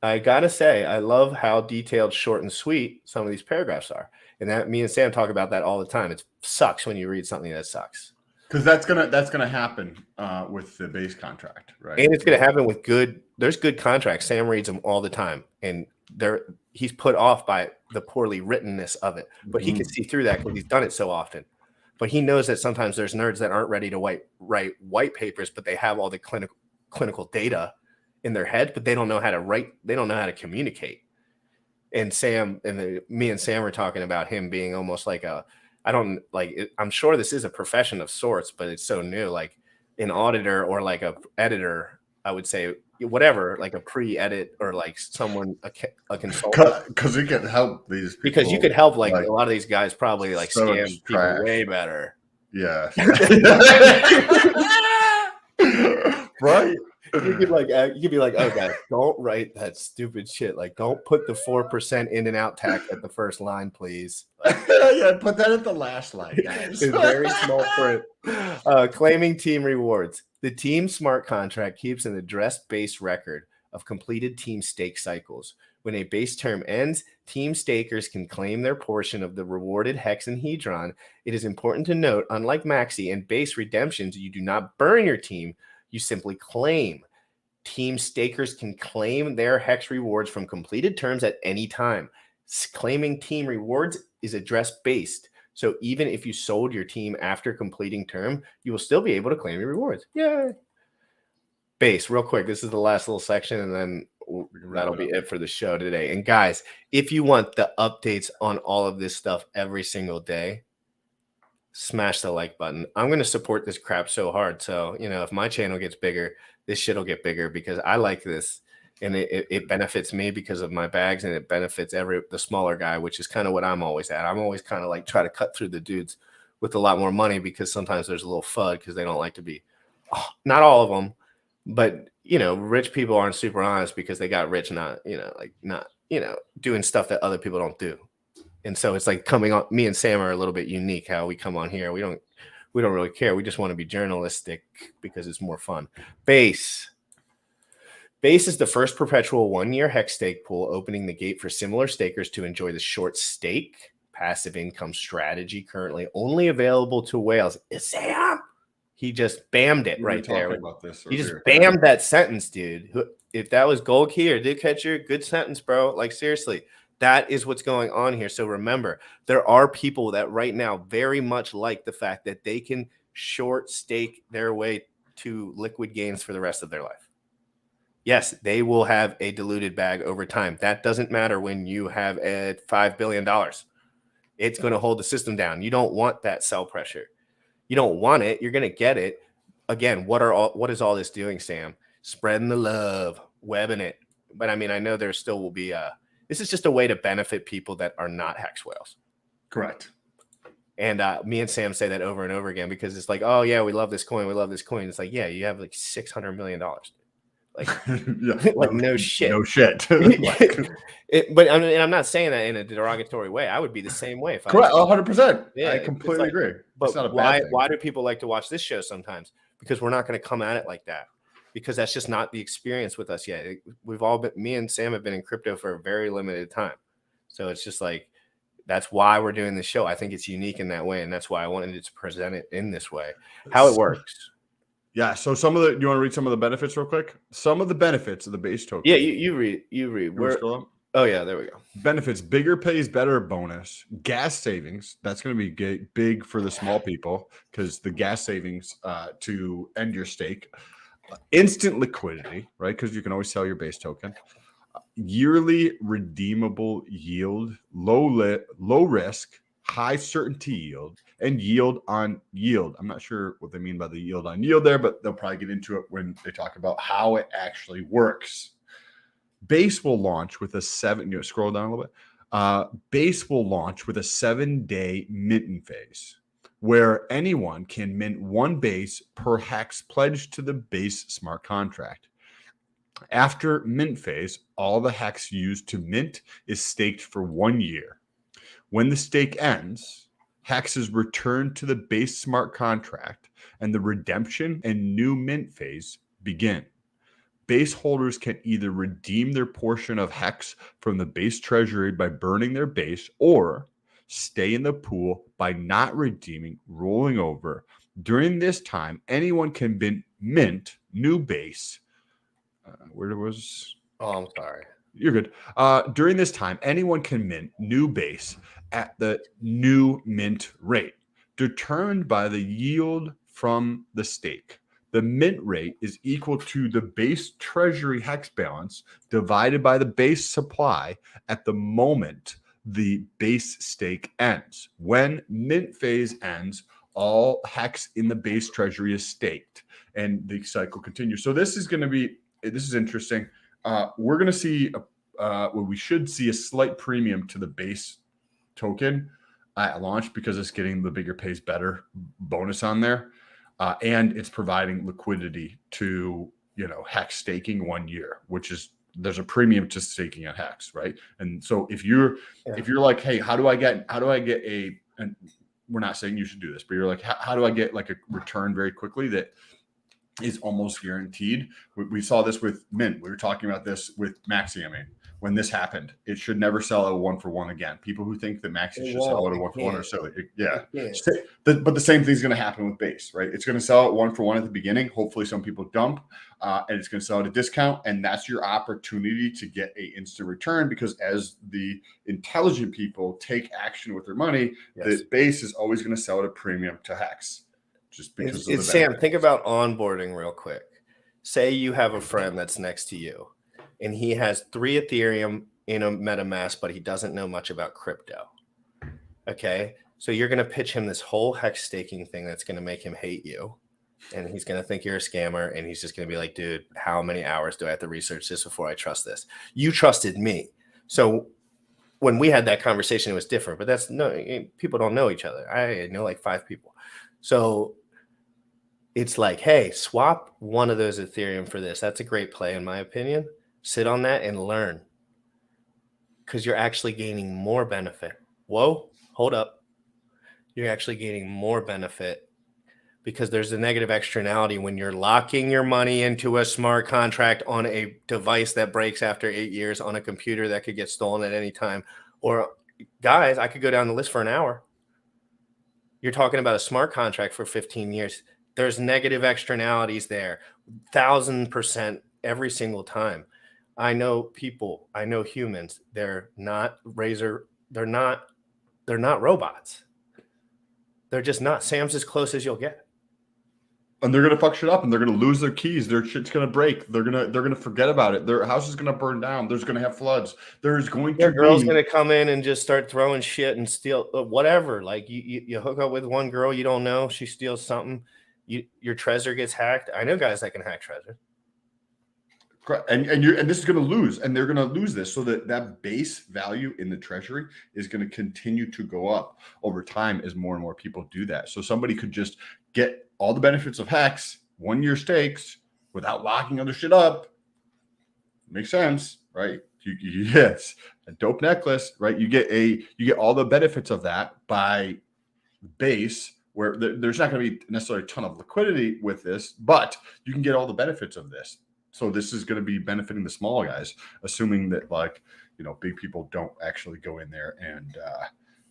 I gotta say, I love how detailed, short, and sweet some of these paragraphs are. And that me and Sam talk about that all the time. It sucks when you read something that sucks. Because that's gonna happen with the base contract, right? And it's gonna happen with there's good contracts. Sam reads them all the time, and he's put off by the poorly writtenness of it, but he can see through that because he's done it so often. But he knows that sometimes there's nerds that aren't ready to write white papers, but they have all the clinical data in their head, but they don't know how to write. They don't know how to communicate. And me and Sam were talking about him being almost like I'm sure this is a profession of sorts, but it's so new, like an auditor or like a editor, I would say, whatever, like a pre-edit or like someone, a consultant. Because you can help these people. Because you could help like a lot of these guys probably like so scam people way better. Yeah. Right. You could be like, oh guys, don't write that stupid shit. Like, don't put the 4% in and out tax at the first line, please. Like, Yeah, put that at the last line, guys. it's very small print. Claiming team rewards. The team smart contract keeps an address-based record of completed team stake cycles. When a base term ends, team stakers can claim their portion of the rewarded Hex and Hedron. It is important to note, unlike Maxi and base redemptions, you do not burn your team, you simply claim. Team stakers can claim their Hex rewards from completed terms at any time. Claiming team rewards is address-based. So even if you sold your team after completing term, you will still be able to claim your rewards. Yay! Base, real quick. This is the last little section, and then that'll be it for the show today. And guys, if you want the updates on all of this stuff every single day, smash the like button. I'm going to support this crap so hard. So, if my channel gets bigger, this shit will get bigger because I like this. And it benefits me because of my bags, and it benefits the smaller guy, which is kind of what I'm always at. I'm always kind of like try to cut through the dudes with a lot more money because sometimes there's a little FUD because they don't like to be, not all of them, but rich people aren't super honest because they got rich, not doing stuff that other people don't do. And so it's like coming on. Me and Sam are a little bit unique how we come on here. We don't really care. We just want to be journalistic because it's more fun. Base is the first perpetual 1-year Hex stake pool, opening the gate for similar stakers to enjoy the short stake passive income strategy, currently only available to whales. Sam, he just bammed it right there. He just bammed that sentence, dude. If that was Gold Key or Dick Catcher, good sentence, bro. Like, seriously, that is what's going on here. So remember, there are people that right now very much like the fact that they can short stake their way to liquid gains for the rest of their life. Yes, they will have a diluted bag over time. That doesn't matter when you have $5 billion. It's going to hold the system down. You don't want that sell pressure. You don't want it. You're going to get it. Again, what is all this doing, Sam? Spreading the love, webbing it. But I mean, I know there still will be this is just a way to benefit people that are not Hex whales. Correct. And me and Sam say that over and over again because it's like, oh yeah, we love this coin. We love this coin. It's like, yeah, you have like $600 million. Like, yeah, like no shit. No shit. But I'm not saying that in a derogatory way. I would be the same way. If Correct. 100%. Yeah, I completely agree. But it's not a bad thing. Why do people like to watch this show sometimes? Because we're not going to come at it like that. Because that's just not the experience with us yet. Me and Sam have been in crypto for a very limited time. So it's just like, that's why we're doing this show. I think it's unique in that way. And that's why I wanted to present it in this way, how it works. Yeah. So you want to read some of the benefits real quick? Some of the benefits of the base token. Yeah, you read. Oh yeah, there we go. Benefits: bigger pays better bonus, gas savings. That's going to be big for the small people because the gas savings to end your stake. Instant liquidity, right? Because you can always sell your base token. Yearly redeemable yield, low risk, high certainty yield, and yield on yield. I'm not sure what they mean by the yield on yield there, but they'll probably get into it when they talk about how it actually works. Base will launch with scroll down a little bit. Base will launch with a 7-day minting phase where anyone can mint one base per Hex pledged to the base smart contract. After mint phase, all the Hex used to mint is staked for 1 year. When the stake ends, Hex is returned to the base smart contract and the redemption and new mint phase begin. Base holders can either redeem their portion of Hex from the base treasury by burning their base or stay in the pool by not redeeming, rolling over. During this time, anyone can mint new base. Oh, I'm sorry. You're good. During this time, anyone can mint new base at the new mint rate, determined by the yield from the stake. The mint rate is equal to the base treasury Hex balance divided by the base supply at the moment the base stake ends. When mint phase ends, all Hex in the base treasury is staked, and the cycle continues. So this is interesting. We're going to see we should see a slight premium to the base token at launch because it's getting the bigger pays better bonus on there, and it's providing liquidity to hex staking 1 year, which is there's a premium to staking on hex, right? And so if you're like, hey, how do I get and we're not saying you should do this, but you're like, how do I get like a return very quickly that is almost guaranteed? We saw this with Mint. We were talking about this with Maxi. I mean, when this happened, it should never sell at a 1-for-1 again. People who think that Maxi should sell at a 1-for-1 are silly. But the same thing's going to happen with Base, right? It's going to sell at 1-for-1 at the beginning. Hopefully some people dump, and it's going to sell at a discount. And that's your opportunity to get a instant return, because as the intelligent people take action with their money, the Base is always going to sell at a premium to Hex. Just because of the Sam, think about onboarding real quick. Say you have a friend that's next to you and he has 3 Ethereum in a MetaMask, but he doesn't know much about crypto. Okay. So you're going to pitch him this whole hex staking thing that's going to make him hate you. And he's going to think you're a scammer. And he's just going to be like, dude, how many hours do I have to research this before I trust this? You trusted me. So when we had that conversation, it was different, but people don't know each other. I know like 5 people. So it's like, hey, swap one of those Ethereum for this. That's a great play, in my opinion. Sit on that and learn, because you're actually gaining more benefit. Whoa, hold up. You're actually gaining more benefit because there's a negative externality when you're locking your money into a smart contract on a device that breaks after 8 years, on a computer that could get stolen at any time. Or guys, I could go down the list for an hour. You're talking about a smart contract for 15 years. There's negative externalities there, 1,000% every single time. I know people, I know humans. They're not they're not robots. They're just not. Sam's as close as you'll get. And they're gonna fuck shit up, and they're gonna lose their keys. Their shit's gonna break. They're gonna forget about it. Their house is gonna burn down. There's gonna have floods. There's going to girl's gonna come in and just start throwing shit and steal whatever. Like you hook up with one girl you don't know, she steals something. Your Trezor gets hacked. I know guys that can hack Trezor. And this is going to lose, and they're going to lose this, so that base value in the treasury is going to continue to go up over time as more and more people do that. So somebody could just get all the benefits of Hex 1 year stakes without locking other shit up. Makes sense, right? Yes, a dope necklace, right? You get all the benefits of that by Base, where there's not going to be necessarily a ton of liquidity with this, but you can get all the benefits of this. So this is going to be benefiting the small guys, assuming that big people don't actually go in there and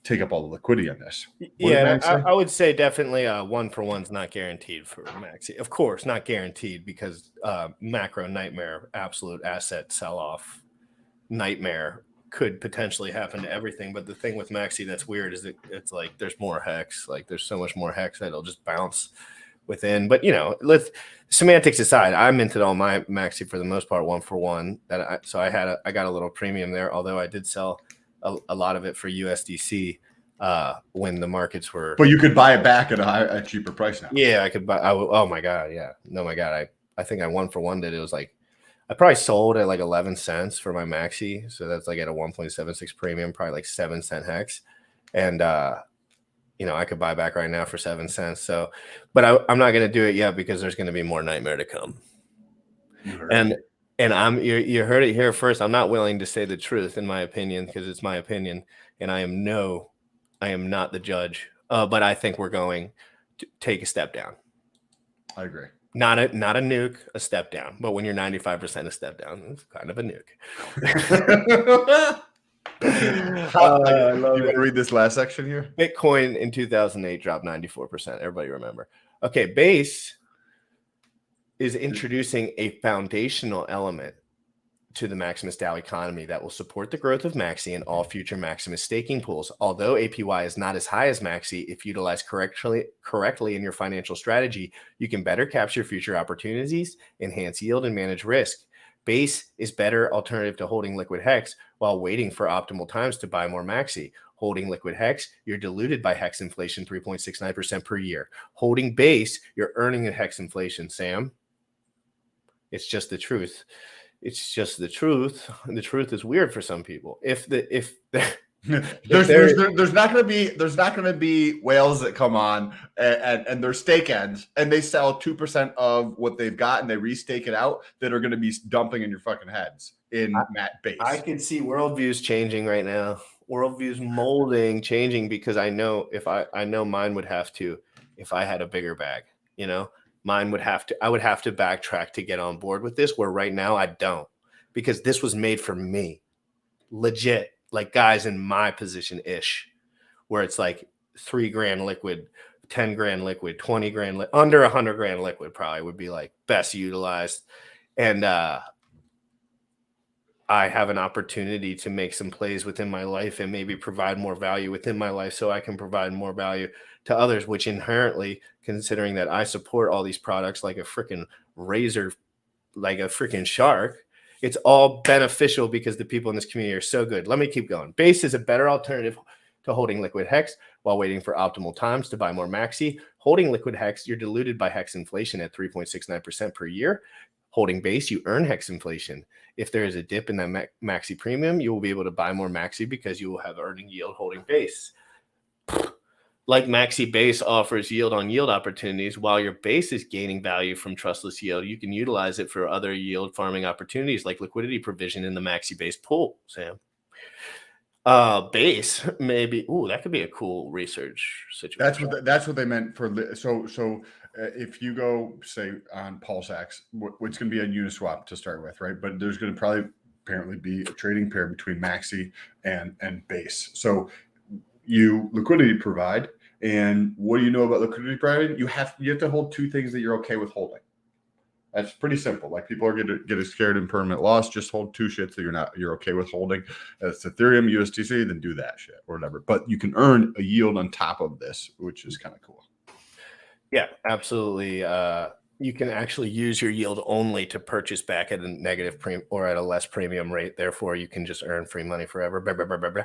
take up all the liquidity on this. I would say definitely 1-for-1's not guaranteed for Maxi. Of course, not guaranteed, because macro nightmare, absolute asset sell-off nightmare could potentially happen to everything. But the thing with Maxi that's weird is that it's like there's more hex. Like there's so much more hex that it'll just bounce within. But let's semantics aside, I minted all my Maxi for the most part 1-for-1. I got a little premium there, although I did sell a lot of it for USDC when the markets were. But you could buy it back at a cheaper price now. Yeah, I could buy. Oh my god, yeah, no, my god, I think I 1-for-1 did. It was like I probably sold at like 11 cents for my Maxi, so that's like at a 1.76 premium, probably like 7 cent hex, and I could buy back right now for 7 cents. So, but I'm not going to do it yet because there's going to be more nightmare to come. You heard it here first. I'm not willing to say the truth, in my opinion, because it's my opinion, and I am not the judge. But I think we're going to take a step down. I agree. Not a nuke, a step down. But when you're 95% a step down, it's kind of a nuke. You want to read this last section here? Bitcoin in 2008 dropped 94%. Everybody remember. Okay, Base is introducing a foundational element to the Maximus DAO economy that will support the growth of Maxi and all future Maximus staking pools. Although APY is not as high as Maxi, if utilized correctly in your financial strategy, you can better capture future opportunities, enhance yield, and manage risk. Base is better alternative to holding liquid hex while waiting for optimal times to buy more Maxi. Holding liquid hex, you're diluted by hex inflation 3.69% per year. Holding Base, you're earning a hex inflation, Sam. It's just the truth. It's just the truth. The truth is weird for some people. If There's not going to be whales that come on and they're stake ends and they sell 2% of what they've got and they restake it out that are going to be dumping in your fucking heads in Matt Base. I can see worldviews changing right now. Worldviews molding, changing, because I know I know mine would have to, if I had a bigger bag, you know, I would have to backtrack to get on board with this, where right now I don't, because this was made for me. Legit, like guys in my position ish, where it's like $3,000 liquid, 10 grand liquid, 20 grand, under 100 grand liquid probably would be like best utilized. And, I have an opportunity to make some plays within my life and maybe provide more value within my life so I can provide more value to others, which inherently, considering that I support all these products like a freaking razor, like a freaking shark, it's all beneficial because the people in this community are so good. Let me keep going. Base is a better alternative to holding liquid hex while waiting for optimal times to buy more Maxi. Holding liquid hex, you're diluted by hex inflation at 3.69% per year. Holding Base, you earn hex inflation. If there is a dip in that Maxi premium, you will be able to buy more Maxi because you will have earning yield holding Base. Like Maxi Base offers yield on yield opportunities, while your base is gaining value from trustless yield, you can utilize it for other yield farming opportunities like liquidity provision in the Maxi Base pool, Sam. Base maybe. Ooh, that could be a cool research situation. That's what they meant for. So if you go say on PulseX, it's going to be a Uniswap to start with, right? But there's going to probably apparently be a trading pair between Maxi and Base. So you liquidity provide, and what do you know about liquidity providing? You have to hold two things that you're okay with holding. That's pretty simple. Like people are going to get scared in permanent loss. Just hold two shits that you're okay with holding. It's Ethereum, USDC, then do that shit or whatever. But you can earn a yield on top of this, which is kind of cool. Yeah, absolutely. You can actually use your yield only to purchase back at a negative premium or at a less premium rate. Therefore, you can just earn free money forever. Blah, blah, blah, blah, blah.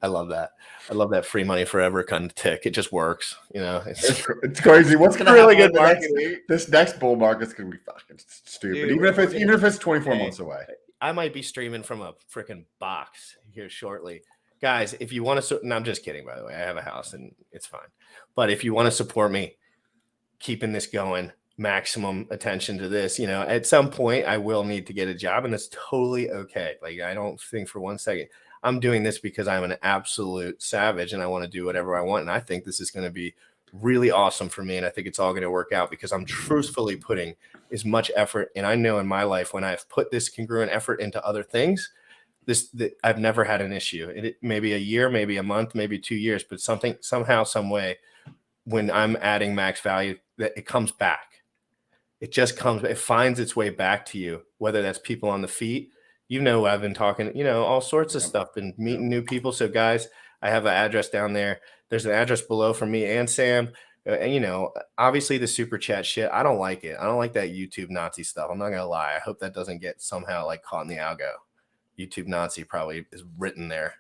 I love that. I love that free money forever kind of tick. It just works. You know, it's crazy. What's going to really happen good marketing. This next bull market's going to be fucking stupid. Dude, even if it's 24 months away. I might be streaming from a freaking box here shortly. Guys, if you want to, no, I'm just kidding, by the way. I have a house and it's fine. But if you want to support me keeping this going, maximum attention to this, you know, at some point I will need to get a job, and that's totally okay. Like, I don't think for 1 second I'm doing this because I'm an absolute savage and I want to do whatever I want. And I think this is going to be really awesome for me. And I think it's all going to work out because I'm truthfully putting as much effort. And I know in my life, when I've put this congruent effort into other things, I've never had an issue. It maybe a year, maybe a month, maybe 2 years, but somehow, some way, when I'm adding max value, that it comes back. It just comes. It finds its way back to you. Whether that's people on the feet, you know, I've been talking, you know, all sorts of stuff, been meeting new people. So guys, I have an address down there. There's an address below for me and Sam. And, you know, obviously the super chat shit, I don't like it. I don't like that YouTube Nazi stuff. I'm not going to lie. I hope that doesn't get somehow like caught in the algo. YouTube Nazi probably is written there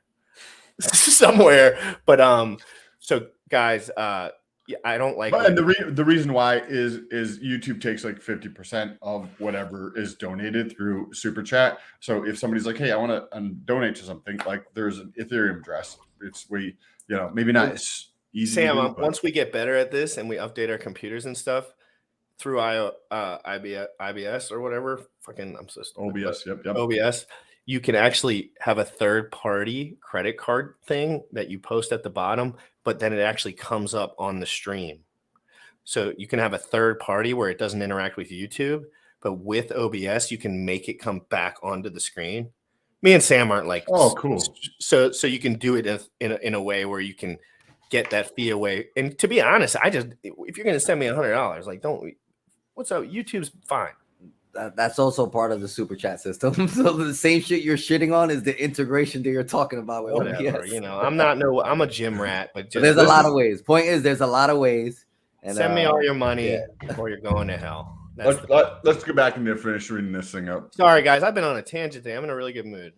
somewhere. But so guys, I don't like. And the reason why is YouTube takes like 50% of whatever is donated through super chat. So if somebody's like, hey, I want to donate to something, like there's an Ethereum address. Maybe not as easy. Sam, once we get better at this and we update our computers and stuff through IBS or whatever, fucking I'm so stupid. OBS, yep. OBS. You can actually have a third-party credit card thing that you post at the bottom, but then it actually comes up on the stream. So you can have a third party where it doesn't interact with YouTube, but with OBS, you can make it come back onto the screen. Me and Sam aren't like, oh, cool. So you can do it in a way where you can get that fee away. And to be honest, if you're going to send me $100, like, what's up? YouTube's fine. That's also part of the super chat system. So the same shit you're shitting on is the integration that you're talking about with whatever, OBS. You know, I'm a gym rat, but there's a lot of ways. Point is, there's a lot of ways. And send me all your money or you're going to hell. Let's get back and finish reading this thing up. Sorry, guys, I've been on a tangent today. I'm in a really good mood,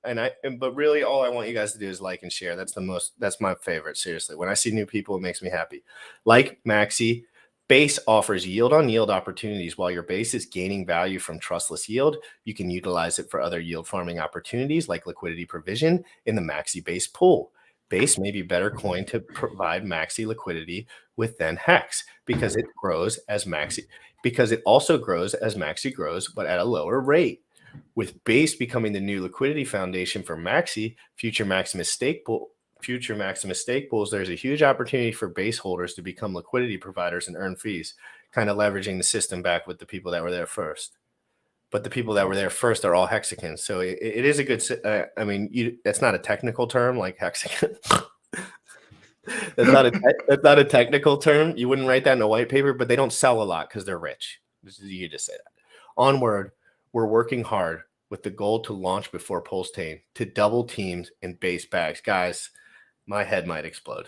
but really, all I want you guys to do is like and share. That's my favorite. Seriously, when I see new people, it makes me happy. Like Maxi, Base offers yield on yield opportunities. While your base is gaining value from trustless yield, you can utilize it for other yield farming opportunities like liquidity provision in the Maxi Base pool. Base may be better coin to provide Maxi liquidity with than Hex because it grows as Maxi, because it also grows as Maxi grows, but at a lower rate. With Base becoming the new liquidity foundation for Maxi, future Maximus stake pools, there's a huge opportunity for Base holders to become liquidity providers and earn fees, kind of leveraging the system back with the people that were there first. But the people that were there first are all hexagons. So it is a good, that's not a technical term like hexagon. That's not a technical term. You wouldn't write that in a white paper, but they don't sell a lot because they're rich. You just say that. Onward, we're working hard with the goal to launch before Pulse Chain to double teams and Base bags. Guys, my head might explode.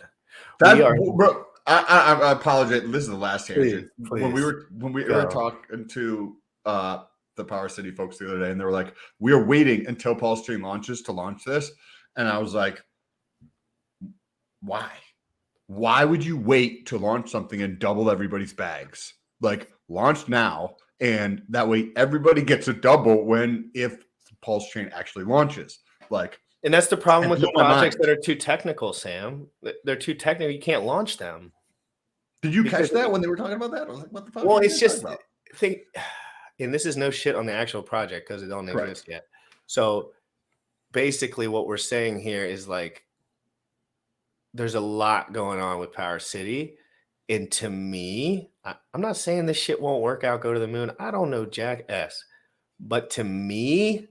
Bro, I apologize. This is the last tangent. Please. When we were talking to the Power City folks the other day, and they were like, "We are waiting until Pulse Chain launches to launch this," and I was like, "Why? Why would you wait to launch something and double everybody's bags? Like, launch now, and that way everybody gets a double if Pulse Chain actually launches." Like. And that's the problem with the projects that are too technical, Sam. They're too technical. You can't launch them. Did you catch that when they were talking about that? I was like, what the fuck? Well, it's just, and this is no shit on the actual project because it don't exist yet. So basically what we're saying here is like, there's a lot going on with Power City. And to me, I'm not saying this shit won't work out, go to the moon. I don't know Jack S. But to me,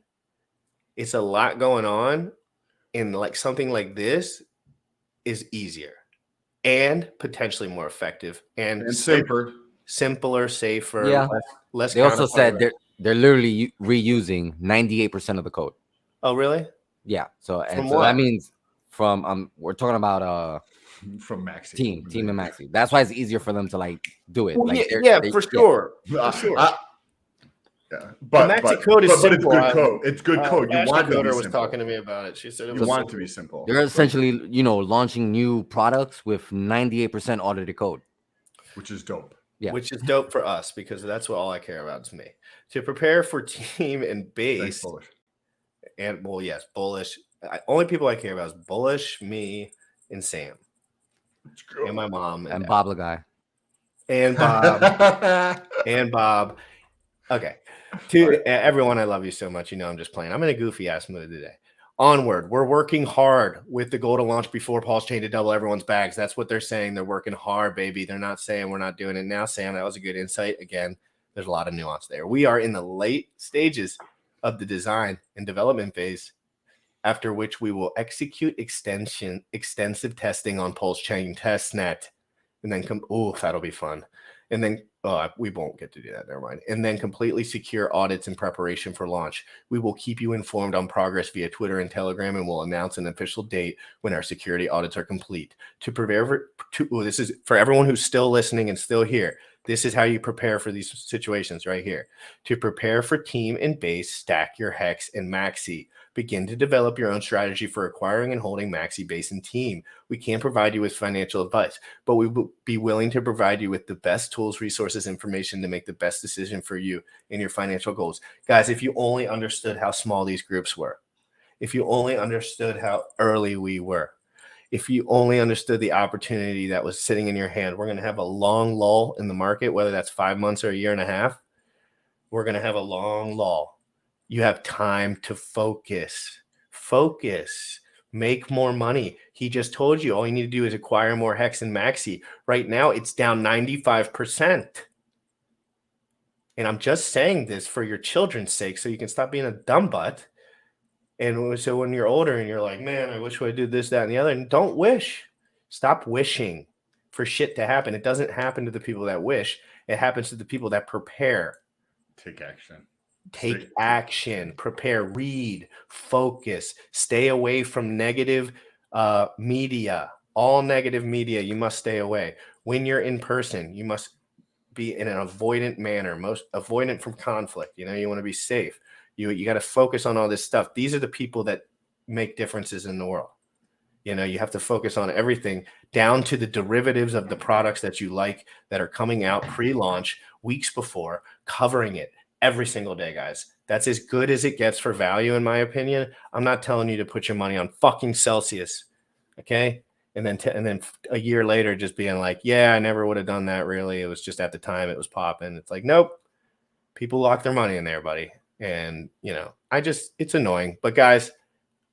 it's a lot going on. And like something like this is easier and potentially more effective and simpler, safer. Yeah. Less they also said they're literally reusing 98% of the code. Oh, really? Yeah. So that means from we're talking about from Maxi team and Maxi. That's why it's easier for them to like do it. Well, like, for sure. For sure. Yeah, but Maxi code is simple. It's good code. It's good code. You want Coder was talking to me about it. She said it want it to be simple. They're essentially, launching new products with 98% audited code, which is dope. Yeah, which is dope for us because that's what all I care about to me. To prepare for team and base, bullish. And bullish. Only people I care about is bullish, me, and Sam, and my mom, and Bob the guy, and Bob, and Bob. Okay. To everyone, I love you so much. I'm just playing. I'm in a goofy ass mood today. Onward, we're working hard with the goal to launch before Pulse Chain to double everyone's bags. That's what they're saying. They're working hard, baby. They're not saying we're not doing it now. Sam, that was a good insight. Again, there's a lot of nuance there. We are in the late stages of the design and development phase, after which we will execute extensive testing on Pulse Chain testnet, and then that'll be fun. And then we won't get to do that. Never mind. And then completely secure audits in preparation for launch. We will keep you informed on progress via Twitter and Telegram, and we'll announce an official date when our security audits are complete. This is for everyone who's still listening and still here. This is how you prepare for these situations right here. To prepare for team and base, stack your Hex and Maxi. Begin to develop your own strategy for acquiring and holding Maxi, Base, and Team. We can't provide you with financial advice, but we will be willing to provide you with the best tools, resources, information to make the best decision for you and your financial goals. Guys, if you only understood how small these groups were, if you only understood how early we were, if you only understood the opportunity that was sitting in your hand, we're going to have a long lull in the market, whether that's 5 months or a year and a half. We're going to have a long lull. You have time to focus, make more money. He just told you all you need to do is acquire more Hex and Maxi. Right now, it's down 95%. And I'm just saying this for your children's sake so you can stop being a dumb butt. And so when you're older and you're like, man, I wish I did this, that, and the other, and don't wish. Stop wishing for shit to happen. It doesn't happen to the people that wish. It happens to the people that prepare. Take action. Take action, prepare, read, focus, stay away from negative media. All negative media, you must stay away. When you're in person, you must be in an avoidant manner, most avoidant from conflict. You want to be safe. You got to focus on all this stuff. These are the people that make differences in the world. You know, you have to focus on everything down to the derivatives of the products that you like that are coming out pre-launch weeks before, covering it every single day, guys. That's as good as it gets for value, in my opinion. I'm not telling you to put your money on fucking Celsius, okay? And then a year later just being like, yeah, I never would have done that really. It was just at the time it was popping. It's like, nope. People lock their money in there, buddy. And, you know, it's annoying. But guys,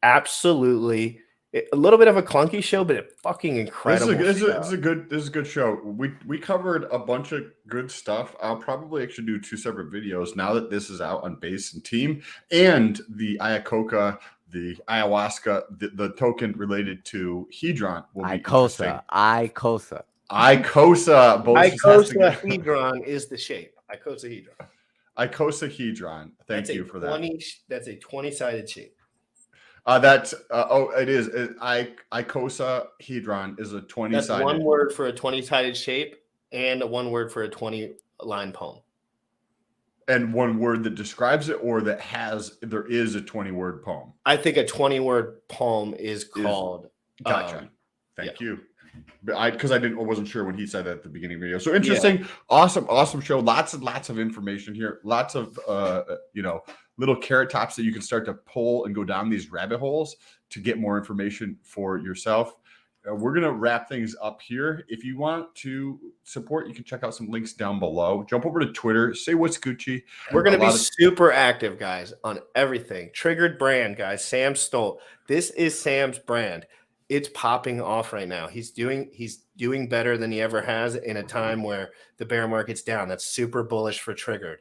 absolutely a little bit of a clunky show, but a fucking incredible This is a good show. We covered a bunch of good stuff. I'll probably actually do 2 separate videos now that this is out on Base and Team, and the Icosa, the ayahuasca, the token related to Hedron will be Icosa. Icosa. Icosa Hedron is the shape. Icosa Hedron. Icosa Hedron. Thank you for that. That's a 20-sided shape. It is. Icosa Hedron is a 20-sided. That's one word for a 20-sided shape and one word for a 20-line poem. And one word that describes it, or there is a 20-word poem. I think a 20-word poem is called. Gotcha. Thank you. Because I wasn't sure when he said that at the beginning of the video. So interesting, yeah. Awesome show. Lots and lots of information here. Lots of little carrot tops that you can start to pull and go down these rabbit holes to get more information for yourself. We're going to wrap things up here. If you want to support, you can check out some links down below. Jump over to Twitter. Say what's Gucci. We're going to be super active, guys, on everything. Triggered brand, guys. Sam Stolt. This is Sam's brand. It's popping off right now. He's doing better than he ever has in a time where the bear market's down. That's super bullish for Triggered.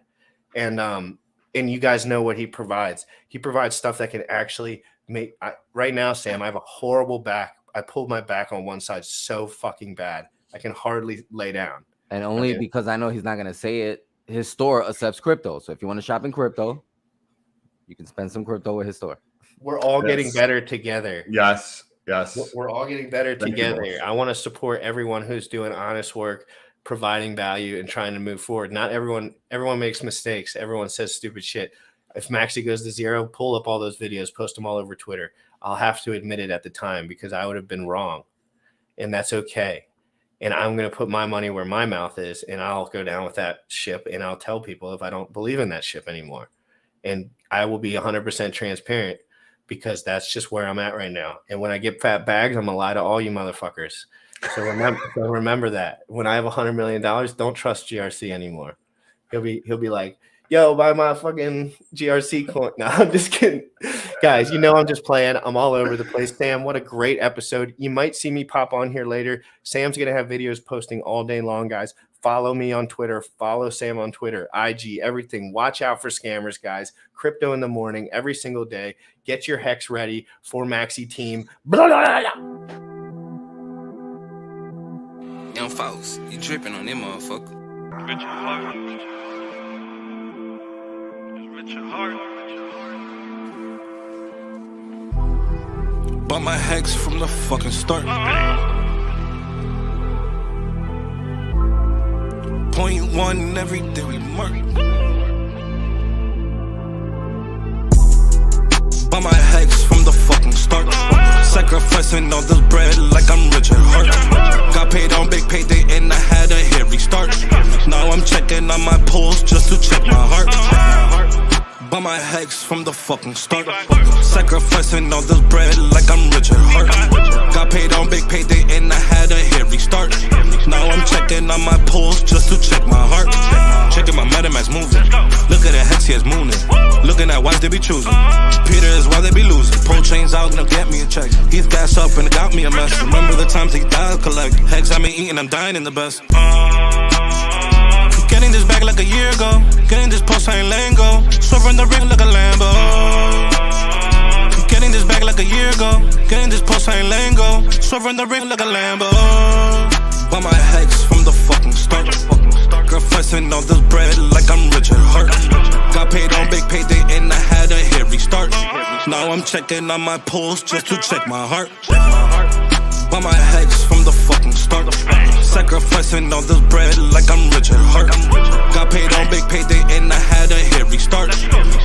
And you guys know what he provides. He provides stuff that can actually make right now, Sam, I have a horrible back. I pulled my back on one side so fucking bad. I can hardly lay down. And only because I know he's not going to say it, his store accepts crypto. So if you want to shop in crypto, you can spend some crypto with his store. We're all getting better together. Yes. We're all getting better together. I want to support everyone who's doing honest work, providing value, and trying to move forward. Not everyone makes mistakes. Everyone says stupid shit. If Maxi goes to zero, pull up all those videos, post them all over Twitter. I'll have to admit it at the time because I would have been wrong, and that's okay. And I'm going to put my money where my mouth is, and I'll go down with that ship, and I'll tell people if I don't believe in that ship anymore. And I will be 100% transparent because that's just where I'm at right now. And when I get fat bags, I'm going to lie to all you motherfuckers. So remember that. When I have $100 million, don't trust GRC anymore. He'll be like, yo, buy my fucking GRC coin. No, I'm just kidding. Guys, I'm just playing. I'm all over the place. Sam, what a great episode. You might see me pop on here later. Sam's going to have videos posting all day long, guys. Follow me on Twitter. Follow Sam on Twitter, IG, everything. Watch out for scammers, guys. Crypto in the morning, every single day. Get your hex ready for Maxi Team. Blah, blah, blah, blah. Young folks, you tripping on them motherfucker. Rich heart. Rich heart. Bought my hex from the fucking start. .1 every day we mark. Bought my hex from the fucking start. Sacrificing all this bread like I'm Richard Hart. Got paid on big payday and I had a hairy start. Now I'm checking on my pulse just to check my heart. Bought my hex from the fucking start. Sacrificing all this bread like I'm Richard Hart. Got paid on big payday and I had a hairy start. Now I'm checking on my pulse just to check my heart. Checking my MetaMask moving. Look at the hex, he is mooning. Looking at wives they be choosing. Peter is why they be losing. Pull chains out, now get me a check. He's gas up and it got me a mess. Remember the times he died collect. Hex I been eating, I'm dying in the best. Getting this back like a year ago. Getting this post, I ain't letting go. Swerving the ring like a Lambo. Getting this back like a year ago. Getting this post, I ain't letting go. Swerving the ring like a Lambo. Bought my hex from the fucking start. Sacrificing all this bread like I'm Richard Hart. Got paid on big payday and I had a hairy start. Now I'm checking on my pulse just to check my heart. Bought my hex from the fucking start. Sacrificing all this bread like I'm Richard Hart. Got paid on big payday and I had a hairy start.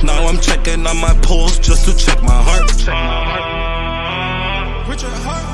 Now I'm checking on my pulse just to check my heart. Richard Hart.